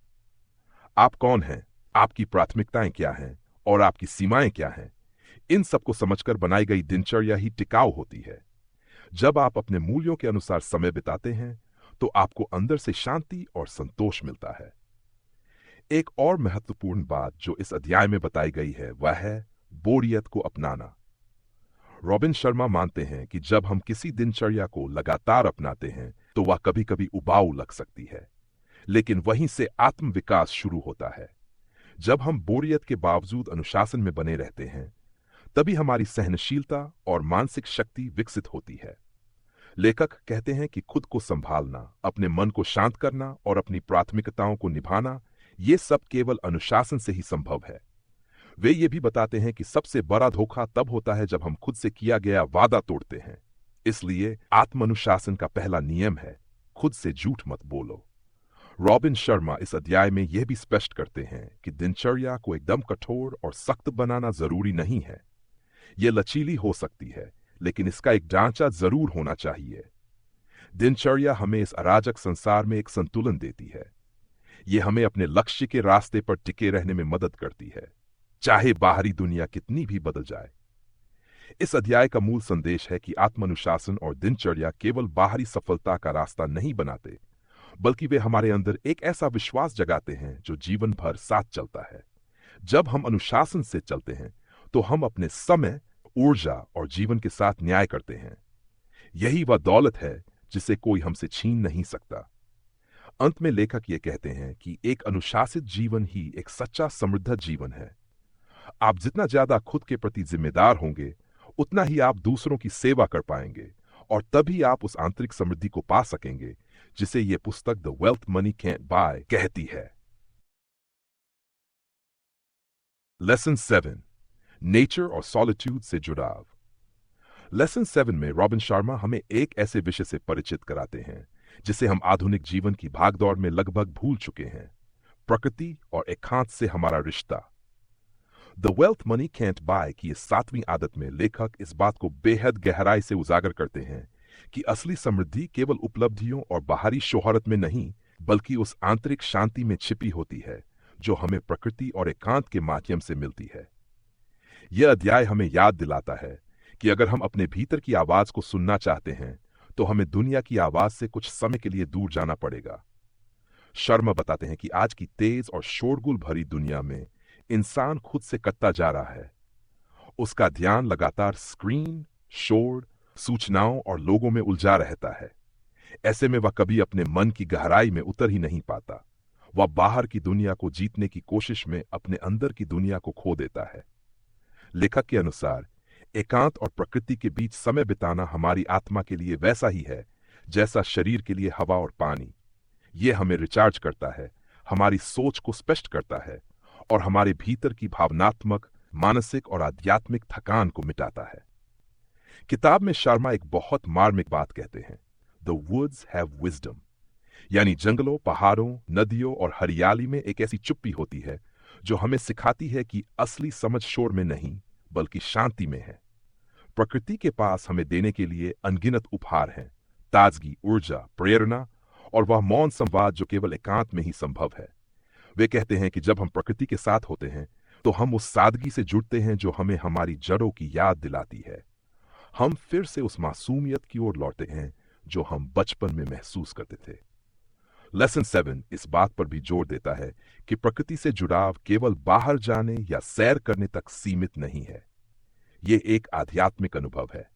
A: आप कौन हैं, आपकी प्राथमिकताएं क्या हैं और आपकी सीमाएं क्या हैं, इन सबको समझकर बनाई गई दिनचर्या ही टिकाऊ होती है। जब आप अपने मूल्यों के अनुसार समय बिताते हैं, तो आपको अंदर से शांति और संतोष मिलता है। एक और महत्वपूर्ण बात जो इस अध्याय में बताई गई है, वह है बोरियत को अपनाना। रॉबिन शर्मा मानते हैं कि जब हम किसी दिनचर्या को लगातार अपनाते हैं, तो वह कभी कभी उबाऊ लग सकती है, लेकिन वहीं से आत्म विकास शुरू होता है। जब हम बोरियत के बावजूद अनुशासन में बने रहते हैं, तभी हमारी सहनशीलता और मानसिक शक्ति विकसित होती है। लेखक कहते हैं कि खुद को संभालना, अपने मन को शांत करना और अपनी प्राथमिकताओं को निभाना, ये सब केवल अनुशासन से ही संभव है। वे ये भी बताते हैं कि सबसे बड़ा धोखा तब होता है जब हम खुद से किया गया वादा तोड़ते हैं। इसलिए आत्म अनुशासन का पहला नियम है, खुद से झूठ मत बोलो। रॉबिन शर्मा इस अध्याय में यह भी स्पष्ट करते हैं कि दिनचर्या को एकदम कठोर और सख्त बनाना जरूरी नहीं है। यह लचीली हो सकती है, लेकिन इसका एक ढांचा जरूर होना चाहिए। दिनचर्या हमें इस अराजक संसार में एक संतुलन देती है। यह हमें अपने लक्ष्य के रास्ते पर टिके रहने में मदद करती है, चाहे बाहरी दुनिया कितनी भी बदल जाए। इस अध्याय का मूल संदेश है कि आत्मानुशासन और दिनचर्या केवल बाहरी सफलता का रास्ता नहीं बनाते, बल्कि वे हमारे अंदर एक ऐसा विश्वास जगाते हैं जो जीवन भर साथ चलता है। जब हम अनुशासन से चलते हैं, तो हम अपने समय, ऊर्जा और जीवन के साथ न्याय करते हैं। यही वह दौलत है जिसे कोई हमसे छीन नहीं सकता। अंत में लेखक ये कहते हैं कि एक अनुशासित जीवन ही एक सच्चा समृद्ध जीवन है। आप जितना ज्यादा खुद के प्रति जिम्मेदार होंगे, उतना ही आप दूसरों की सेवा कर पाएंगे, और तभी आप उस आंतरिक समृद्धि को पा सकेंगे जिसे ये पुस्तक the wealth money can't buy कहती है। लेसन 7, नेचर और सॉलिट्यूड से जुड़ाव। लेसन 7 में रॉबिन शर्मा हमें एक ऐसे विषय से परिचित कराते हैं जिसे हम आधुनिक जीवन की भागदौड़ में लगभग भूल चुके हैं, प्रकृति और एकांत से हमारा रिश्ता। The wealth money can't buy की इस 7वीं आदत में लेखक इस बात को बेहद गहराई से उजागर करते हैं कि असली समृद्धि केवल उपलब्धियों और बाहरी शोहरत में नहीं, बल्कि उस आंतरिक शांति में छिपी होती है जो हमें प्रकृति और एकांत के माध्यम से मिलती है। यह अध्याय हमें याद दिलाता है कि अगर हम अपने भीतर की आवाज को सुनना चाहते हैं तो हमें दुनिया की आवाज से कुछ समय के लिए दूर जाना पड़ेगा। शर्मा बताते हैं कि आज की तेज और शोरगुल भरी दुनिया में इंसान खुद से कटता जा रहा है। उसका ध्यान लगातार स्क्रीन, शोर, सूचनाओं और लोगों में उलझा रहता है। ऐसे में वह कभी अपने मन की गहराई में उतर ही नहीं पाता। वह बाहर की दुनिया को जीतने की कोशिश में अपने अंदर की दुनिया को खो देता है। लेखक के अनुसार एकांत और प्रकृति के बीच समय बिताना हमारी आत्मा के लिए वैसा ही है जैसा शरीर के लिए हवा और पानी। यह हमें रिचार्ज करता है, हमारी सोच को स्पष्ट करता है और हमारे भीतर की भावनात्मक, मानसिक और आध्यात्मिक थकान को मिटाता है। किताब में शर्मा एक बहुत मार्मिक बात कहते हैं, द वुड्स हैव विजडम, यानी जंगलों, पहाड़ों, नदियों और हरियाली में एक ऐसी चुप्पी होती है जो हमें सिखाती है कि असली समझ शोर में नहीं बल्कि शांति में है। प्रकृति के पास हमें देने के लिए अनगिनत उपहार हैं, ताजगी, ऊर्जा, प्रेरणा और वह मौन संवाद जो केवल एकांत में ही संभव है। वे कहते हैं कि जब हम प्रकृति के साथ होते हैं तो हम उस सादगी से जुड़ते हैं जो हमें हमारी जड़ों की याद दिलाती है। हम फिर से उस मासूमियत की ओर लौटते हैं जो हम बचपन में महसूस करते थे। लेसन 7 इस बात पर भी जोर देता है कि प्रकृति से जुड़ाव केवल बाहर जाने या सैर करने तक सीमित नहीं है। ये एक आध्यात्मिक अनुभव है।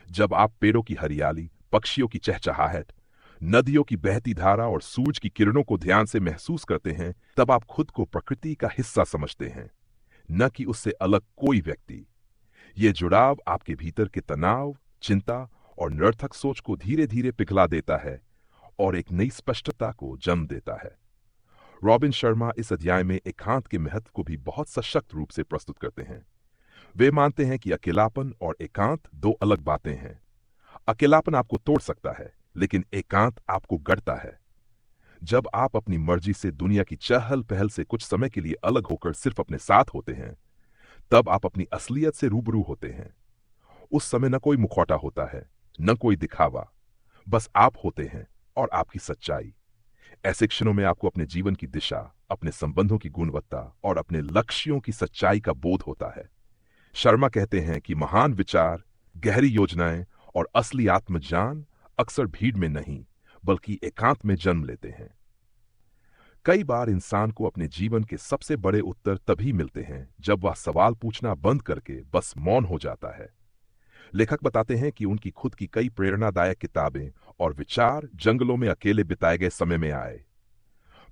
A: जब आप पेड़ों की हरियाली, पक्षियों की चहचहाहट, नदियों की बहती धारा और सूरज की किरणों को ध्यान से महसूस करते हैं, तब आप खुद को प्रकृति का हिस्सा समझते हैं, न कि उससे अलग कोई व्यक्ति। ये जुड़ाव आपके भीतर के तनाव, चिंता और निरर्थक सोच को धीरे धीरे पिघला देता है और एक नई स्पष्टता को जन्म देता है। रॉबिन शर्मा इस अध्याय में एकांत के महत्व को भी बहुत सशक्त रूप से प्रस्तुत करते हैं। वे मानते हैं कि अकेलापन और एकांत दो अलग बातें हैं। अकेलापन आपको तोड़ सकता है, लेकिन एकांत आपको गढ़ता है। जब आप अपनी मर्जी से दुनिया की चहल पहल से कुछ समय के लिए अलग होकर सिर्फ अपने साथ होते हैं, तब आप अपनी असलियत से रूबरू होते हैं। उस समय न कोई मुखौटा होता है, न कोई दिखावा, बस आप होते हैं और आपकी सच्चाई। ऐसे क्षणों में आपको अपने जीवन की दिशा, अपने संबंधों की गुणवत्ता और अपने लक्ष्यों की सच्चाई का बोध होता है। शर्मा कहते हैं कि महान विचार, गहरी योजनाएं और असली आत्मज्ञान अक्सर भीड़ में नहीं बल्कि एकांत में जन्म लेते हैं। कई बार इंसान को अपने जीवन के सबसे बड़े उत्तर तभी मिलते हैं जब वह सवाल पूछना बंद करके बस मौन हो जाता है। लेखक बताते हैं कि उनकी खुद की कई प्रेरणादायक किताबें और विचार जंगलों में अकेले बिताए गए समय में आए।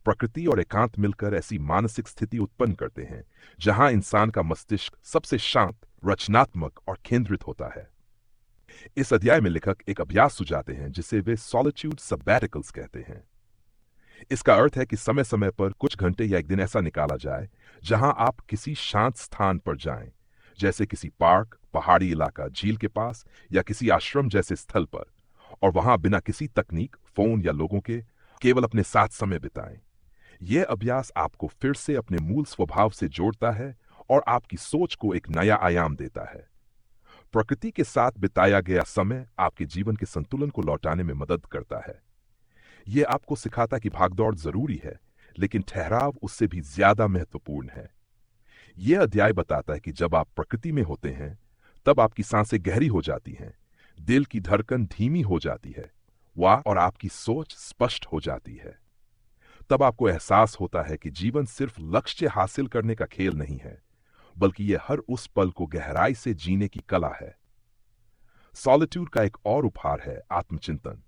A: प्रकृति और एकांत मिलकर ऐसी मानसिक स्थिति उत्पन्न करते हैं जहां इंसान का मस्तिष्क सबसे शांत, रचनात्मक और केंद्रित होता है। इस अध्याय में लेखक एक अभ्यास सुझाते हैं जिसे वे सॉलिट्यूड सबैटिकल्स कहते हैं। इसका अर्थ है कि समय समय पर कुछ घंटे या एक दिन ऐसा निकाला जाए जहां आप किसी शांत स्थान पर जाएं, जैसे किसी पार्क, पहाड़ी इलाका, झील के पास या किसी आश्रम जैसे स्थल पर, और वहां बिना किसी तकनीक, फोन या लोगों के केवल अपने साथ समय बिताएं। यह अभ्यास आपको फिर से अपने मूल स्वभाव से जोड़ता है और आपकी सोच को एक नया आयाम देता है। प्रकृति के साथ बिताया गया समय आपके जीवन के संतुलन को लौटाने में मदद करता है। यह आपको सिखाता कि भागदौड़ जरूरी है, लेकिन ठहराव उससे भी ज्यादा महत्वपूर्ण है। यह अध्याय बताता है कि जब आप प्रकृति में होते हैं, तब आपकी सांसें गहरी हो जाती हैं, दिल की धड़कन धीमी हो जाती है, और आपकी सोच स्पष्ट हो जाती है। तब आपको एहसास होता है कि जीवन सिर्फ लक्ष्य हासिल करने का खेल नहीं है, बल्कि यह हर उस पल को गहराई से जीने की कला है। सॉलिट्यूड का एक और उपहार है आत्मचिंतन।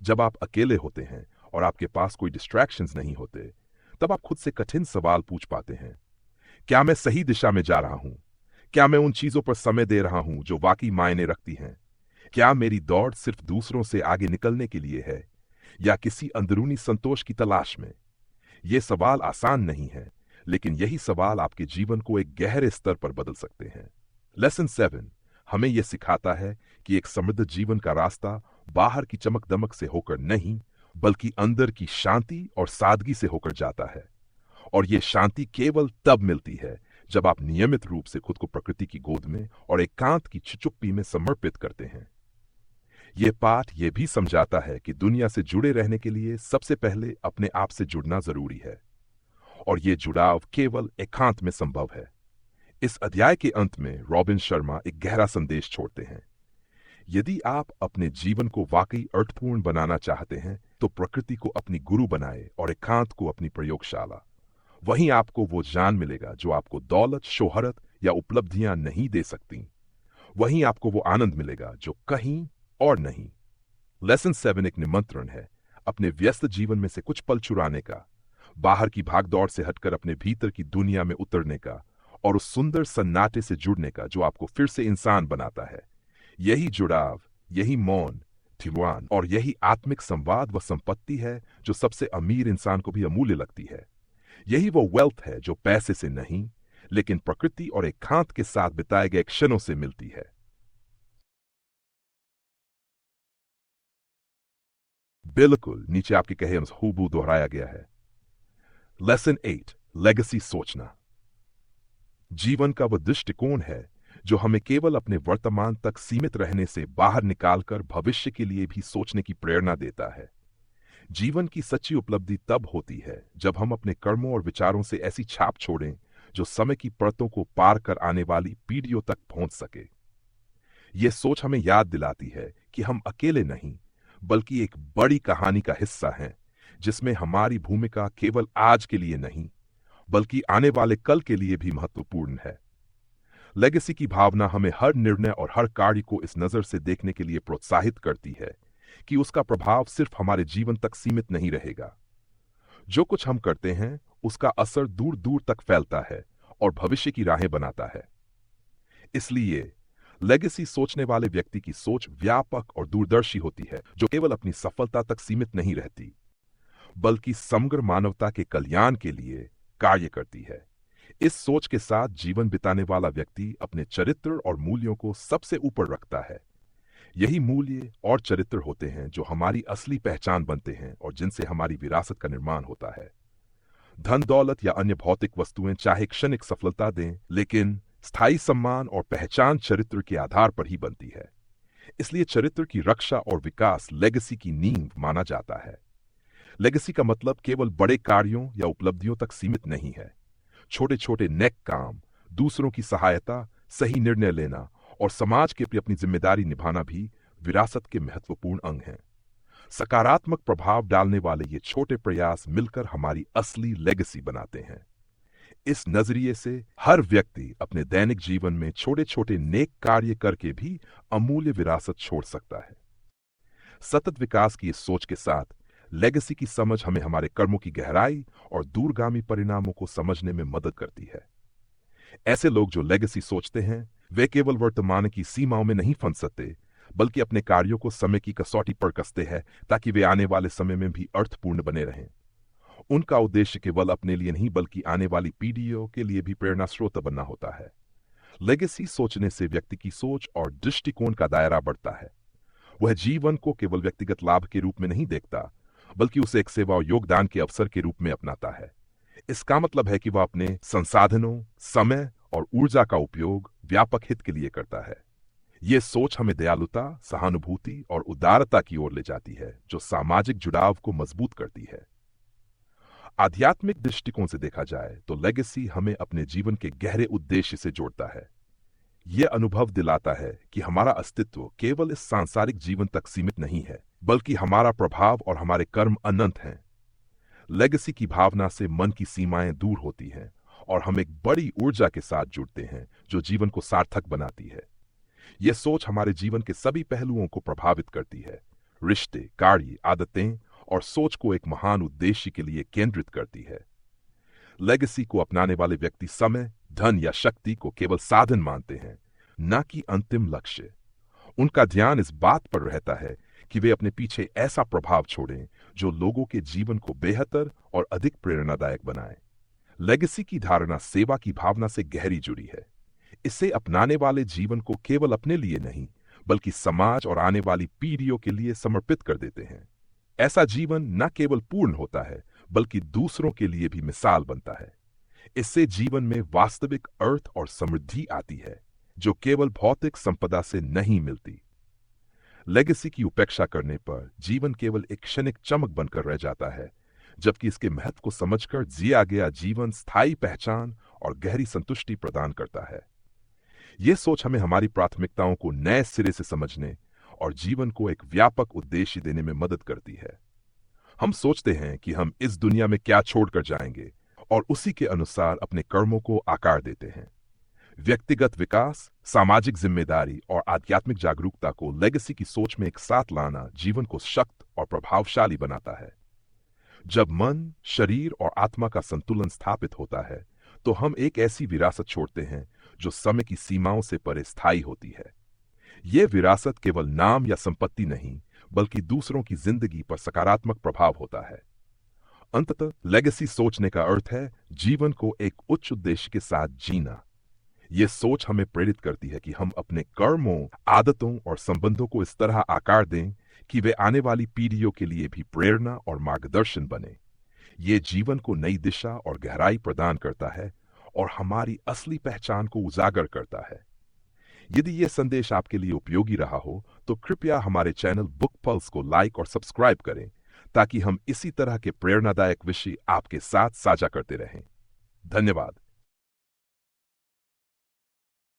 A: जब आप अकेले होते हैं और आपके पास कोई डिस्ट्रैक्शंस नहीं होते, तब आप खुद से कठिन सवाल पूछ पाते हैं। क्या मैं सही दिशा में जा रहा हूं? क्या मैं उन चीजों पर समय दे रहा हूं जो वाकई मायने रखती हैं? क्या मेरी दौड़ सिर्फ दूसरों से आगे निकलने के लिए है या किसी अंदरूनी संतोष की तलाश में? ये सवाल आसान नहीं है, लेकिन यही सवाल आपके जीवन को एक गहरे स्तर पर बदल सकते हैं। लेसन 7 हमें यह सिखाता है कि एक समृद्ध जीवन का रास्ता बाहर की चमक दमक से होकर नहीं, बल्कि अंदर की शांति और सादगी से होकर जाता है। और यह शांति केवल तब मिलती है जब आप नियमित रूप से खुद को प्रकृति की गोद में और एकांत की चुप्पी में समर्पित करते हैं। यह पाठ यह भी समझाता है कि दुनिया से जुड़े रहने के लिए सबसे पहले अपने आप से जुड़ना जरूरी है, और यह जुड़ाव केवल एकांत में संभव है। इस अध्याय के अंत में रॉबिन शर्मा एक गहरा संदेश छोड़ते हैं। यदि आप अपने जीवन को वाकई अर्थपूर्ण बनाना चाहते हैं तो प्रकृति को अपनी गुरु बनाए और एकांत को अपनी प्रयोगशाला। वहीं आपको वो ज्ञान मिलेगा जो आपको दौलत, शोहरत या उपलब्धियां नहीं दे सकती। वहीं आपको वो आनंद मिलेगा जो कहीं और नहीं। लेसन 7 एक निमंत्रण है अपने व्यस्त जीवन में से कुछ पल चुराने का, बाहर की भागदौड़ से हटकर अपने भीतर की दुनिया में उतरने का और उस सुंदर सन्नाटे से जुड़ने का जो आपको फिर से इंसान बनाता है। यही जुड़ाव, यही मौन, ध्यान और यही आत्मिक संवाद व संपत्ति है जो सबसे अमीर इंसान को भी अमूल्य लगती है। यही वो वेल्थ है जो पैसे से नहीं, लेकिन प्रकृति और एकांत के साथ बिताए गए क्षणों से मिलती है। बिल्कुल नीचे आपके कहे हूबहू दोहराया गया है। लेसन 8 लेगेसी सोचना। जीवन का वह दृष्टिकोण है जो हमें केवल अपने वर्तमान तक सीमित रहने से बाहर निकालकर भविष्य के लिए भी सोचने की प्रेरणा देता है। जीवन की सच्ची उपलब्धि तब होती है जब हम अपने कर्मों और विचारों से ऐसी छाप छोड़ें जो समय की परतों को पार कर आने वाली पीढ़ियों तक पहुंच सके। यह सोच हमें याद दिलाती है कि हम अकेले नहीं, बल्कि एक बड़ी कहानी का हिस्सा हैं, जिसमें हमारी भूमिका केवल आज के लिए नहीं, बल्कि आने वाले कल के लिए भी महत्वपूर्ण है। लेगेसी की भावना हमें हर निर्णय और हर कार्य को इस नजर से देखने के लिए प्रोत्साहित करती है कि उसका प्रभाव सिर्फ हमारे जीवन तक सीमित नहीं रहेगा। जो कुछ हम करते हैं उसका असर दूर दूर तक फैलता है और भविष्य की राहें बनाता है। इसलिए लेगेसी सोचने वाले व्यक्ति की सोच व्यापक और दूरदर्शी होती है, जो केवल अपनी सफलता तक सीमित नहीं रहती, बल्कि समग्र मानवता के कल्याण के लिए कार्य करती है। इस सोच के साथ जीवन बिताने वाला व्यक्ति अपने चरित्र और मूल्यों को सबसे ऊपर रखता है। यही मूल्य और चरित्र होते हैं जो हमारी असली पहचान बनते हैं और जिनसे हमारी विरासत का निर्माण होता है। धन दौलत या अन्य भौतिक वस्तुएं चाहे क्षणिक सफलता दें, लेकिन स्थायी सम्मान और पहचान चरित्र के आधार पर ही बनती है। इसलिए चरित्र की रक्षा और विकास लेगेसी की नींव माना जाता है। लेगेसी का मतलब केवल बड़े कार्यों या उपलब्धियों तक सीमित नहीं है। छोटे छोटे नेक काम, दूसरों की सहायता, सही निर्णय लेना और समाज के प्रति अपनी जिम्मेदारी निभाना भी विरासत के महत्वपूर्ण अंग हैं। सकारात्मक प्रभाव डालने वाले ये छोटे प्रयास मिलकर हमारी असली लेगेसी बनाते हैं। इस नजरिए से हर व्यक्ति अपने दैनिक जीवन में छोटे छोटे नेक कार्य करके भी अमूल्य विरासत छोड़ सकता है। सतत विकास की इस सोच के साथ लेगेसी की समझ हमें हमारे कर्मों की गहराई और दूरगामी परिणामों को समझने में मदद करती है। ऐसे लोग जो लेगेसी सोचते हैं वे केवल वर्तमान की सीमाओं में नहीं फंस सकते, बल्कि अपने कार्यों को समय की कसौटी पर कसते हैं ताकि वे आने वाले समय में भी अर्थपूर्ण बने रहें। उनका उद्देश्य केवल अपने लिए नहीं बल्कि आने वाली पीढ़ियों के लिए भी प्रेरणा स्रोत बनना होता है। लेगेसी सोचने से व्यक्ति की सोच और दृष्टिकोण का दायरा बढ़ता है। वह जीवन को केवल व्यक्तिगत लाभ के रूप में नहीं देखता, बल्कि उसे एक सेवा और योगदान के अवसर के रूप में अपनाता है। इसका मतलब है कि वह अपने संसाधनों, समय और ऊर्जा का उपयोग व्यापक हित के लिए करता है। यह सोच हमें दयालुता, सहानुभूति और उदारता की ओर ले जाती है, जो सामाजिक जुड़ाव को मजबूत करती है। आध्यात्मिक दृष्टिकोण से देखा जाए तो लेगेसी हमें अपने जीवन के गहरे उद्देश्य से जोड़ता है। यह अनुभव दिलाता है कि हमारा अस्तित्व केवल इस सांसारिक जीवन तक सीमित नहीं है, बल्कि हमारा प्रभाव और हमारे कर्म अनंत हैं। लेगेसी की भावना से मन की सीमाएं दूर होती हैं और हम एक बड़ी ऊर्जा के साथ जुड़ते हैं जो जीवन को सार्थक बनाती है। यह सोच हमारे जीवन के सभी पहलुओं को प्रभावित करती है। रिश्ते, कार्य, आदतें और सोच को एक महान उद्देश्य के लिए केंद्रित करती है। लेगेसी को अपनाने वाले व्यक्ति समय, धन या शक्ति को केवल साधन मानते हैं, न कि अंतिम लक्ष्य। उनका ध्यान इस बात पर रहता है कि वे अपने पीछे ऐसा प्रभाव छोड़ें जो लोगों के जीवन को बेहतर और अधिक प्रेरणादायक बनाए। लेगेसी की धारणा सेवा की भावना से गहरी जुड़ी है। इसे अपनाने वाले जीवन को केवल अपने लिए नहीं, बल्कि समाज और आने वाली पीढ़ियों के लिए समर्पित कर देते हैं। ऐसा जीवन न केवल पूर्ण होता है, बल्कि दूसरों के लिए भी मिसाल बनता है। इससे जीवन में वास्तविक अर्थ और समृद्धि आती है, जो केवल भौतिक संपदा से नहीं मिलती। लेगेसी की उपेक्षा करने पर जीवन केवल एक क्षणिक चमक बनकर रह जाता है, जबकि इसके महत्व को समझकर जिया गया जीवन स्थायी पहचान और गहरी संतुष्टि प्रदान करता है। यह सोच हमें हमारी प्राथमिकताओं को नए सिरे से समझने और जीवन को एक व्यापक उद्देश्य देने में मदद करती है। हम सोचते हैं कि हम इस दुनिया में क्या छोड़कर जाएंगे और उसी के अनुसार अपने कर्मों को आकार देते हैं। व्यक्तिगत विकास, सामाजिक जिम्मेदारी और आध्यात्मिक जागरूकता को लेगेसी की सोच में एक साथ लाना जीवन को सख्त और प्रभावशाली बनाता है। जब मन, शरीर और आत्मा का संतुलन स्थापित होता है, तो हम एक ऐसी विरासत छोड़ते हैं जो समय की सीमाओं से परे स्थायी होती है। यह विरासत केवल नाम या संपत्ति नहीं, बल्कि दूसरों की जिंदगी पर सकारात्मक प्रभाव होता है। अंततः लेगेसी सोचने का अर्थ है जीवन को एक उच्च उद्देश्य के साथ जीना। यह सोच हमें प्रेरित करती है कि हम अपने कर्मों, आदतों और संबंधों को इस तरह आकार दें कि वे आने वाली पीढ़ियों के लिए भी प्रेरणा और मार्गदर्शन बने। यह जीवन को नई दिशा और गहराई प्रदान करता है और हमारी असली पहचान को उजागर करता है। यदि यह संदेश आपके लिए उपयोगी रहा हो, तो कृपया हमारे चैनल बुक पल्स को लाइक और सब्सक्राइब करें, ताकि हम इसी तरह के प्रेरणादायक विषय आपके साथ साझा करते रहें। धन्यवाद।